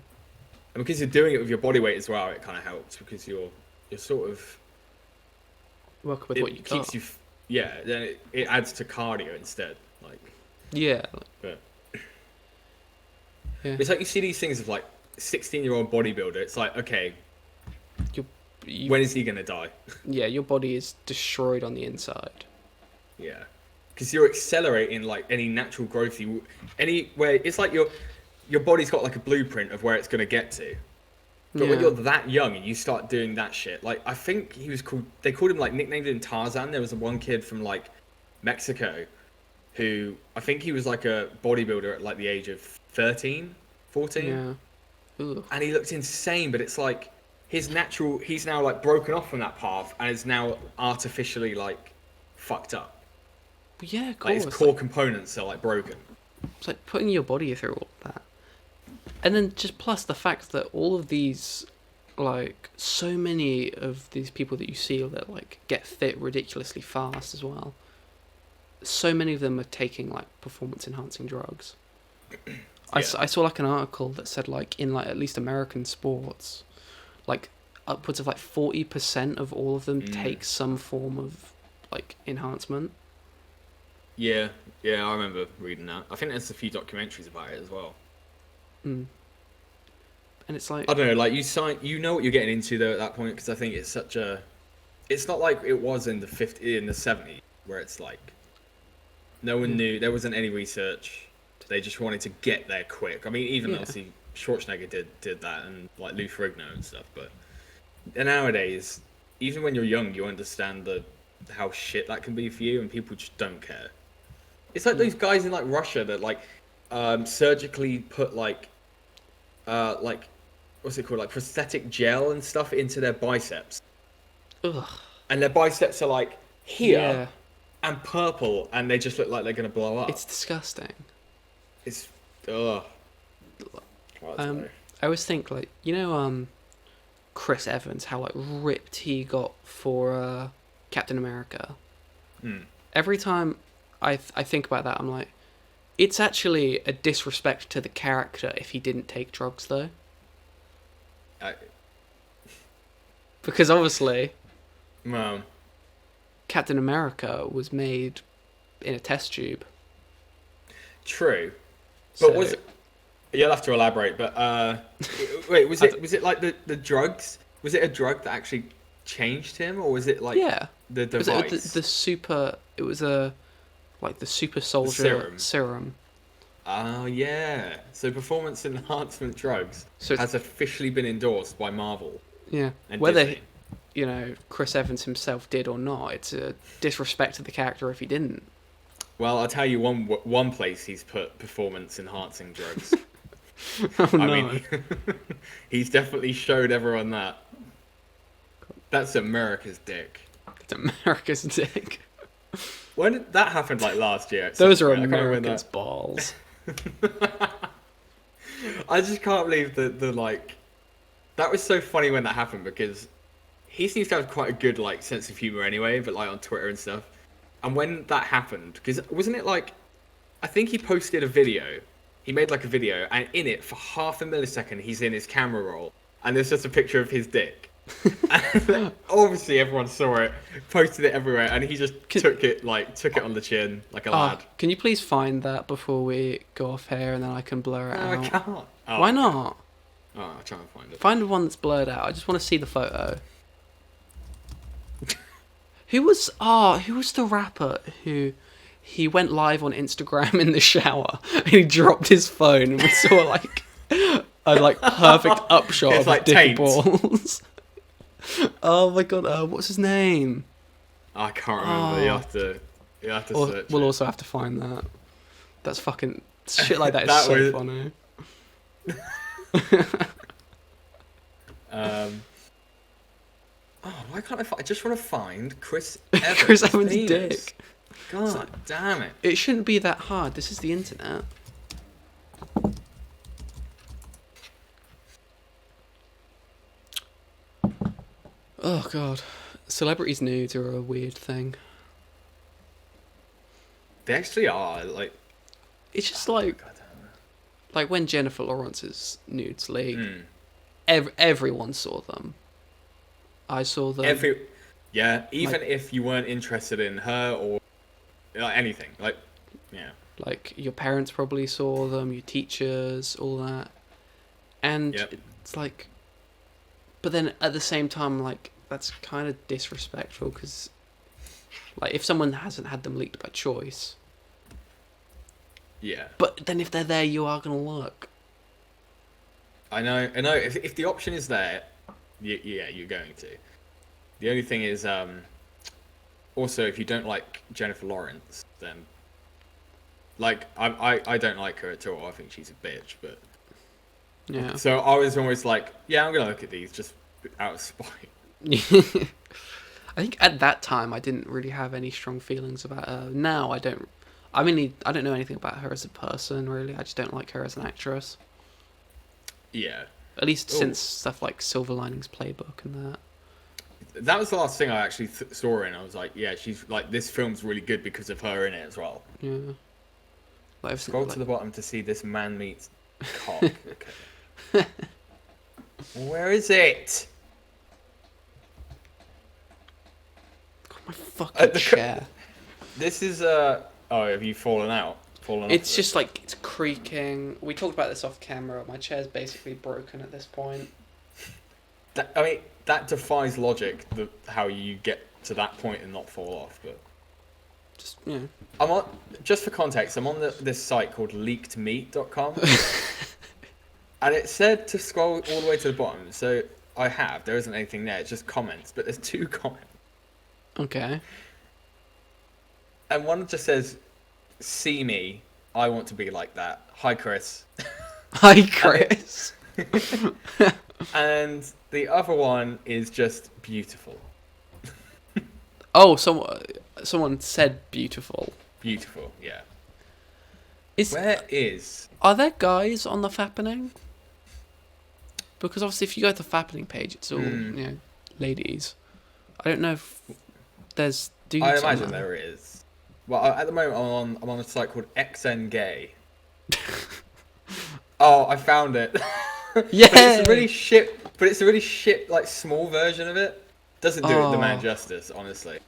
because you're doing it with your body weight as well, it kind of helps because you're sort of Work with what you keeps got. you. Yeah, then it adds to cardio instead. Like Yeah. but Yeah. it's like you see these things of like 16-year-old bodybuilder. It's like, okay, when is he gonna die? Yeah, your body is destroyed on the inside. Yeah, because you're accelerating like any natural growth anywhere. It's like your body's got like a blueprint of where it's gonna get to. But when you're that young and you start doing that shit, like I think they called him like nicknamed him Tarzan. There was one kid from like Mexico who I think he was like a bodybuilder at like the age of 13, 14. Yeah. Ooh. And he looked insane, but it's like he's now like broken off from that path and is now artificially like fucked up. But yeah, of Like course. his core components are like broken. It's like putting your body through all that. And then just plus the fact that all of these, like, so many of these people that you see that, like, get fit ridiculously fast as well. So many of them are taking, like, performance-enhancing drugs. I saw, like, an article that said, like, in, like, at least American sports, like, upwards of, like, 40% of all of them take some form of, like, enhancement. Yeah, yeah, I remember reading that. I think there's a few documentaries about it as well. Mm. And it's like, I don't know, like you know what you're getting into though at that point because I think it's such a. It's not like it was in the 50s, in the 70s, where it's like no one knew, there wasn't any research. They just wanted to get there quick. I mean, even yeah, obviously Schwarzenegger did that, and like Lou Ferrigno and stuff. But nowadays, even when you're young, you understand how shit that can be for you, and people just don't care. It's like those guys in like Russia that like surgically put like what's it called, like prosthetic gel and stuff into their biceps, ugh, and their biceps are like here yeah, and purple, and they just look like they're gonna blow up. it's disgusting. It's ugh. I don't know. I always think like, Chris Evans, how like ripped he got for Captain America. Hmm. Every time I think about that, I'm like, it's actually a disrespect to the character if he didn't take drugs though, I, because obviously well, Captain America was made in a test tube. true. So, But was it, you'll have to elaborate. But wait, was it like the drugs? Was it a drug that actually changed him, or was it like yeah, the it was device? the super. It was a like the super soldier serum. serum. Oh yeah. So performance enhancement drugs So it's, has officially been endorsed by Marvel yeah, and whether Disney. Chris Evans himself did or not, it's a disrespect to the character if he didn't. Well, I'll tell you one place he's put performance enhancing drugs. Oh I no! mean, he's definitely showed everyone that. That's America's dick. It's America's dick. When that happened, like last year. at Those some are point, I can't remember Americans' balls. I just can't believe the like. That was so funny when that happened because he seems to have quite a good like sense of humor anyway, but like on Twitter and stuff. And when that happened, because wasn't it like, I think he posted a video. He made like a video, and in it for half a millisecond, he's in his camera roll, and there's just a picture of his dick. And obviously, everyone saw it, posted it everywhere, and he just took it on the chin like a lad. Can you please find that before we go off here, and then I can blur it No, out? I can't. Oh, Why not? Oh, I'll try and find it. Find the one that's blurred out. I just want to see the photo. Who was the rapper who he went live on Instagram in the shower and he dropped his phone and we saw like a like perfect upshot It's of like dick taint. balls. Oh my god, what's his name? I can't remember. You have to search We'll it. also have to find that. That's fucking shit like that is That so was- funny. Oh, why can't I find? I just want to find Chris Evans. Chris Evans' penis. dick. God damn it! It shouldn't be that hard. This is the internet. Oh god. Celebrities' nudes are a weird thing. They actually are like. It's just like God damn like when Jennifer Lawrence's nudes leaked. it. Everyone saw them. I saw them. Even if you weren't interested in her or like anything, like, yeah. Like your parents probably saw them, your teachers, all that. And Yep. it's like, but then at the same time, like that's kind of disrespectful because, like, if someone hasn't had them leaked by choice, Yeah. but then if they're there, you are gonna look. I know. If the option is there, you're going to. The only thing is, also if you don't like Jennifer Lawrence, then like I don't like her at all. I think she's a bitch. But Yeah. so I was almost like, yeah, I'm gonna look at these just out of spite. I think at that time I didn't really have any strong feelings about her. Now I don't. I mean, I don't know anything about her as a person, really. I just don't like her as an actress. Yeah. At least Ooh. since stuff like Silver Linings Playbook and that. That was the last thing I actually saw her in. I was like, yeah, she's like, this film's really good because of her in it as well. Yeah. Like, Scroll to the bottom to see this man meets cock. Okay. Where is it? God, my fucking the chair. This is Oh, have you fallen out? Fallen off It's of it? just like it's creaking. We talked about this off camera. My chair's basically broken at this point. I mean, that defies logic. How you get to that point and not fall off. But Just you know. I'm on. Just for context, I'm on this site called leakedmeat.com, and it said to scroll all the way to the bottom. So I have. There isn't anything there. It's just comments. But there's 2 comments, Okay. and one just says, "See me. I want to be like that. Hi, Chris." Hi, Chris. And the other one is just beautiful. Oh, someone said beautiful. Beautiful, yeah. Is Are there guys on the Fappening? Because obviously, if you go to the Fappening page, it's all ladies. I don't know if there's dudes. I on imagine there. there is. Well, at the moment, I'm on a site called XN Gay. Oh, I found it. Yeah. But it's a really shit, like small version of it. Doesn't do it the man justice, honestly.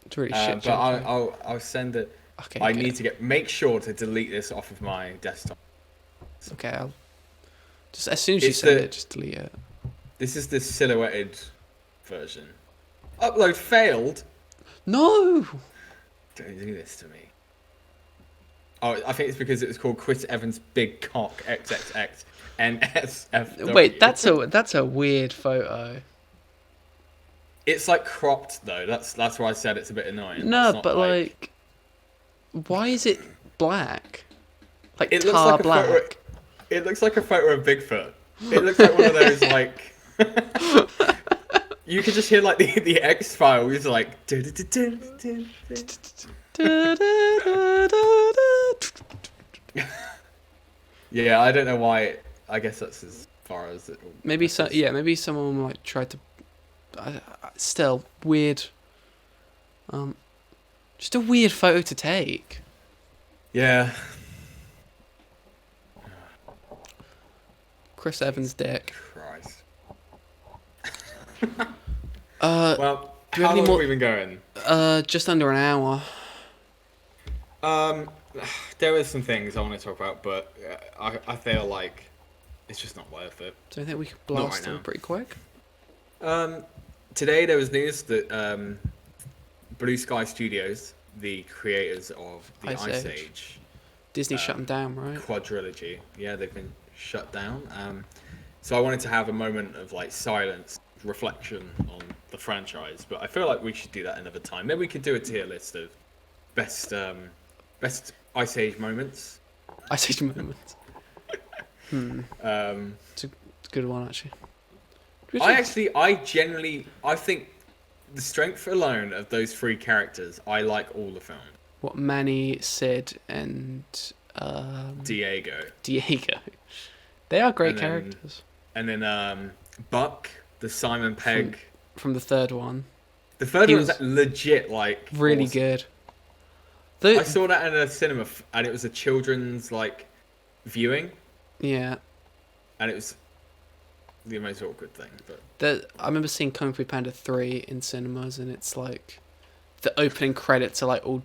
It's really shit. But I'll send it. Okay. I need to make sure to delete this off of my desktop. Okay, I'll just as soon as you send it, just delete it. This is the silhouetted version. Upload failed. No. Don't do this to me. Oh, I think it's because it was called Chris Evans Big Cock XXX NSFW. Wait, that's a weird photo. It's like cropped though. That's why I said it's a bit annoying. No, but like, why is it black? Like it tar looks like black. A photo, it looks like a photo of Bigfoot. It looks like one of those like. You could just hear like the X Files like. Yeah, I don't know why. I guess that's as far as it. Maybe maybe someone like tried to. Still weird. Just a weird photo to take. Yeah. Chris Evans' dick. Christ. Well, how long have we been going? Just under an hour. There are some things I want to talk about, but I feel like it's just not worth it. Do you think we could blast them pretty quick? Today there was news that Blue Sky Studios, the creators of the Ice Age, Disney shut them down, right? Quadrilogy. Yeah, they've been shut down. So I wanted to have a moment of like silence, reflection on the franchise, but I feel like we should do that another time. Maybe we could do a tier list of best Ice Age moments. Ice Age moments. It's a good one actually. I think the strength alone of those 3 characters, I like all the films. What, Manny, Sid, and Diego. They are great characters. And then Buck, the Simon Pegg. From the third one. The third one was legit, like... Really awesome. good. I saw that in a cinema, and it was a children's, like, viewing. Yeah. And it was the most awkward thing. But I remember seeing Kung Fu Panda 3 in cinemas, and it's like... The opening credits are, like, all,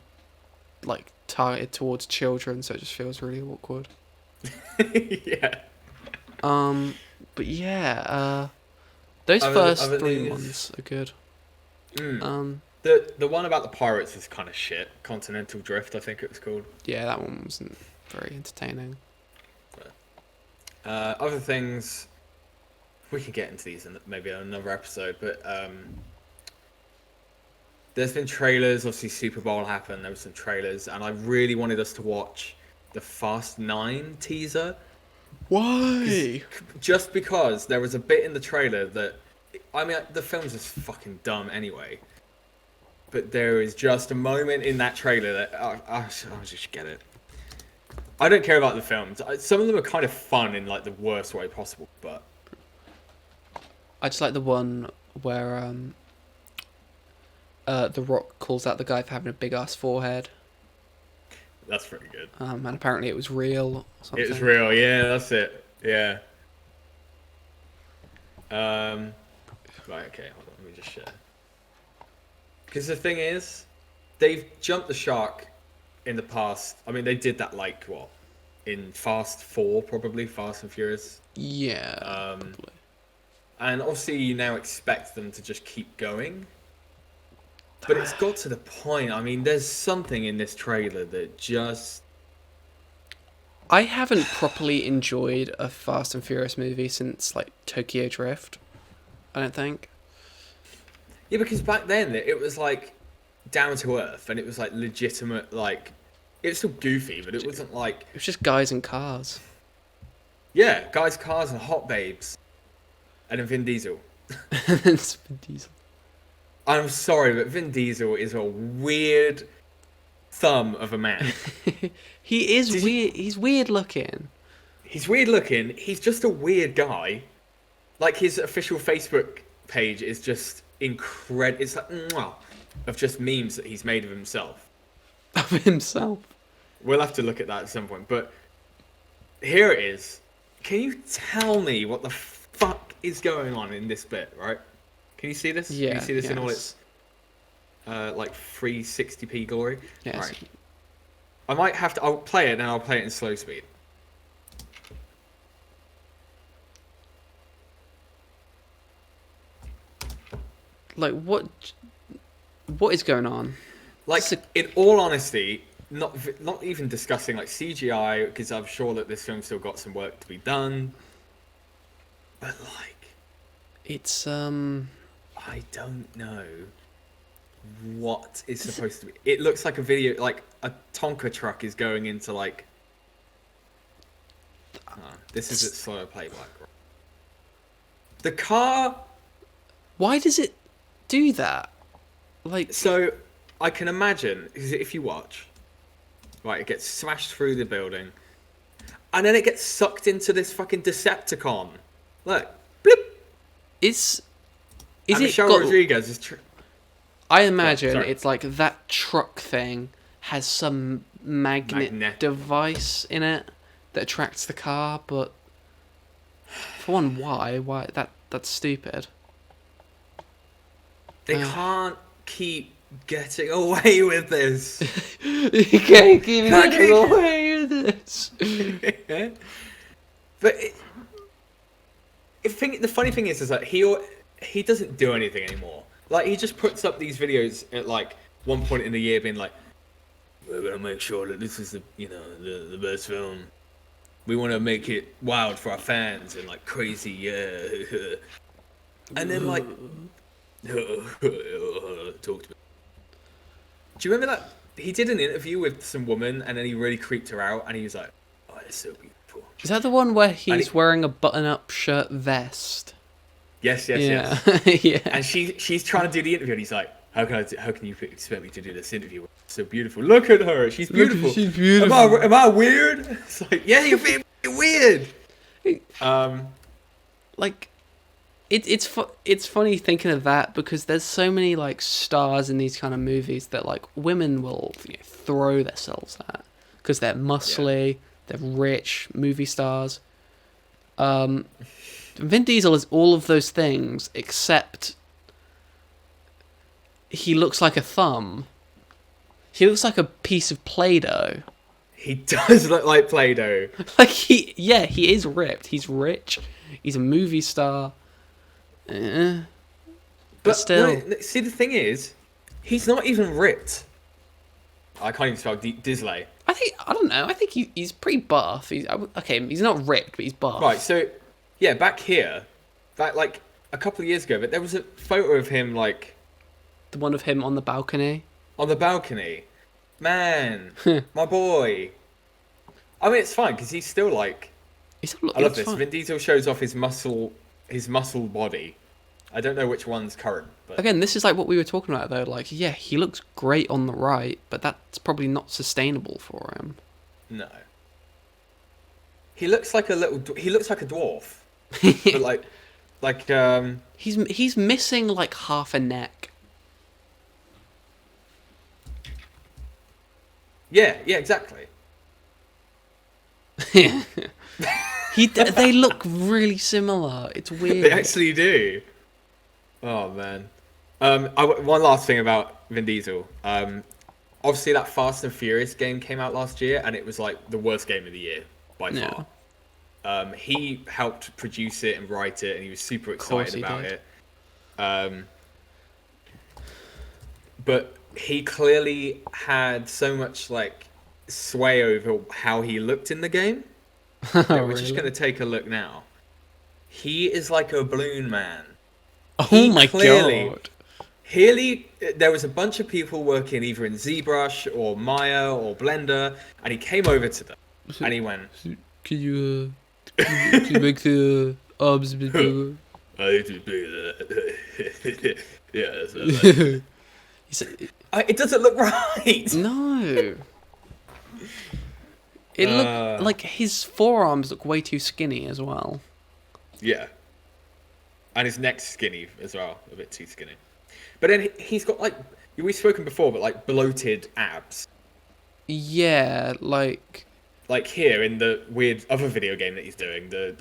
like, targeted towards children, so it just feels really awkward. Yeah. But yeah, those first 3 ones are good. The one about the pirates is kind of shit. Continental Drift, I think it was called. Yeah, that one wasn't very entertaining. Other things, we could get into these in maybe another episode, but there's been trailers. Obviously, Super Bowl happened. There were some trailers, and I really wanted us to watch the Fast 9 teaser. Why? Just because there was a bit in the trailer that, I mean, the film's just fucking dumb anyway. But there is just a moment in that trailer that I just get it. I don't care about the films. Some of them are kind of fun in like the worst way possible, but I just like the one where The Rock calls out the guy for having a big ass forehead. That's pretty good. And apparently it was real or something. It was real, yeah, that's it. Yeah. Right, okay, hold on, let me just share. Because the thing is, they've jumped the shark in the past. I mean, they did that like what in Fast 4, probably Fast and Furious. Yeah. Probably. And obviously, you now expect them to just keep going. But it's got to the point. I mean, there's something in this trailer that just. I haven't properly enjoyed a Fast and Furious movie since like Tokyo Drift. I don't think. Yeah, because back then it was like down to earth, and it was like legitimate. Like it was still goofy, but it wasn't like. It was just guys in cars. Yeah, guys, cars, and hot babes, and then Vin Diesel. And then it's Vin Diesel. I'm sorry, but Vin Diesel is a weird thumb of a man. He is weird. He's weird looking. He's weird looking. He's just a weird guy. Like his official Facebook page is just incredible. It's like mwah, of just memes that he's made of himself. Of himself. We'll have to look at that at some point. But here it is. Can you tell me what the fuck is going on in this bit, right? Can you see this? Yeah. Can you see this in all yes. its like 360p glory? Yes. Right. I might have to. I'll play it and I'll play it in slow speed. Like what is going on? Like in all honesty, not even discussing like CGI because I'm sure that this film's still got some work to be done. But like, It's I don't know what is supposed to be. It looks like a video, like a Tonka truck is going into like. This is its slower playback. The car. why does it do that? Like So I can imagine if you watch, right, it gets smashed through the building, and then it gets sucked into this fucking Decepticon. Look, blip. is And it Michelle got, Rodriguez is. I imagine sorry. it's like that truck thing has some magnet device in it that attracts the car, but for one, why? Why that's stupid. They can't keep getting away with this. You can't keep getting away with this. But the funny thing is that he doesn't do anything anymore. Like he just puts up these videos at like one point in the year, being like, "We're gonna make sure that this is the best film. We want to make it wild for our fans and like crazy, yeah." And then like, talk to me. Do you remember that he did an interview with some woman and then he really creeped her out and he was like, "Oh, it's so beautiful." Is that the one where he's wearing a button-up shirt vest? Yes. Yeah. Yeah. And she's trying to do the interview and he's like, how can you expect me to do this interview? It's so beautiful. Look at her. She's beautiful. She's beautiful. Am I weird? It's like, yeah, you're being weird. Like, it's funny thinking of that because there's so many like stars in these kind of movies that like women will throw themselves at because they're muscly, they're rich movie stars. Vin Diesel is all of those things except he looks like a thumb. He looks like a piece of Play-Doh. He does look like Play-Doh. Like he is ripped. He's rich. He's a movie star. But still, no, see the thing is, he's not even ripped. I can't even spell Diesel. I don't know. I think he's pretty buff. He's not ripped, but he's buff. Right. So, yeah, back here, like a couple of years ago, but there was a photo of him like the one of him on the balcony. On the balcony, man, my boy. I mean, it's fine because he's still like. I love this. Fine. Vin Diesel shows off his muscle body. I don't know which one's current. But... Again, this is like what we were talking about though. Like, yeah, he looks great on the right, but that's probably not sustainable for him. No. He looks like a dwarf. But like he's missing like half a neck. Yeah, exactly. They look really similar. It's weird. They actually do. Oh man. One last thing about Vin Diesel. obviously that Fast and Furious game came out last year, and it was like the worst game of the year by Yeah. far. He helped produce it and write it, and he was super Of course excited he about did. it. But he clearly had so much like sway over how he looked in the game Oh, that we're just going really? to take a look now. He is like a balloon man. Oh He my clearly, god. there was a bunch of people working either in ZBrush or Maya or Blender, and he came over to them and he went, Can you, can you make the arms a bit bigger? I need to do that. Yeah, that's what I like. He said, It doesn't look right. no. It looked Uh, like his forearms look way too skinny as well. yeah. And his neck's skinny as well, a bit too skinny. But then he's got like we've spoken before, but like bloated abs. Yeah, like Like here in the weird other video game that he's doing, the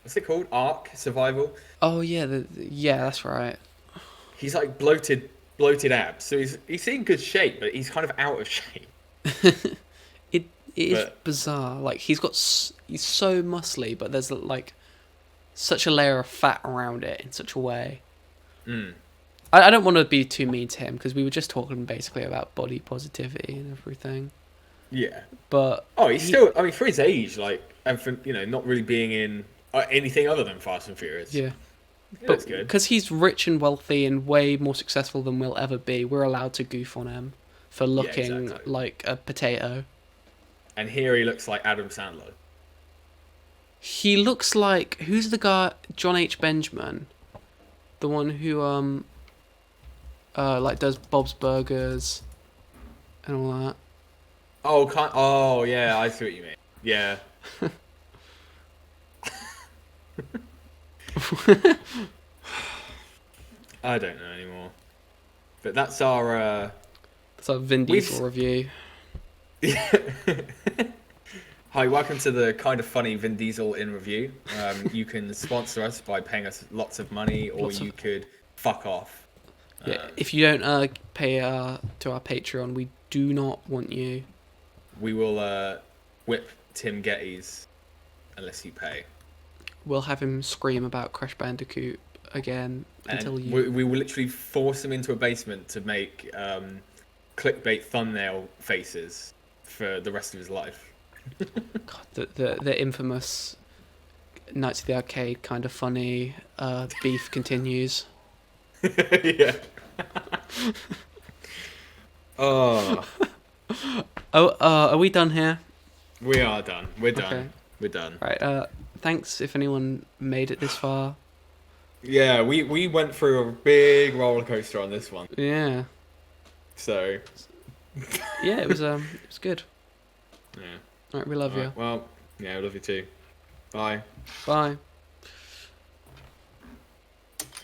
what's it called? Ark Survival. oh yeah, yeah, that's right. He's like bloated abs. So he's in good shape, but he's kind of out of shape. It is But bizarre. Like he's so muscly, but there's like such a layer of fat around it in such a way. mm, I don't want to be too mean to him because we were just talking basically about body positivity and everything. yeah. But Oh, he's still. I mean, for his age, like, and for not really being in anything other than Fast and Furious. yeah, That's but good. because he's rich and wealthy and way more successful than we'll ever be, we're allowed to goof on him for looking exactly. like a potato. And here he looks like Adam Sandler. He looks like who's the guy? John H. Benjamin, the one who like does Bob's Burgers and all that. Oh yeah, I see what you mean. Yeah. I don't know anymore. But that's our It's a Vin We've- Diesel review. Hi, welcome to the kind of funny Vin Diesel in review. You can sponsor us by paying us lots of money, or you could fuck off. Yeah, if you don't pay to our Patreon, we do not want you. We will whip Tim Geddes unless you pay. We'll have him scream about Crash Bandicoot again until And you. we will literally force him into a basement to make clickbait thumbnail faces for the rest of his life. God, the infamous Nights at the Arcade kind of funny beef continues. Yeah. Oh, Oh, are we done here? we are done. We're done. Okay. We're done. Right. Thanks if anyone made it this far. Yeah, we went through a big roller coaster on this one. Yeah. So, Yeah, it was good. yeah. All right, we love you. Alright, well, yeah, I love you too. Bye. Bye.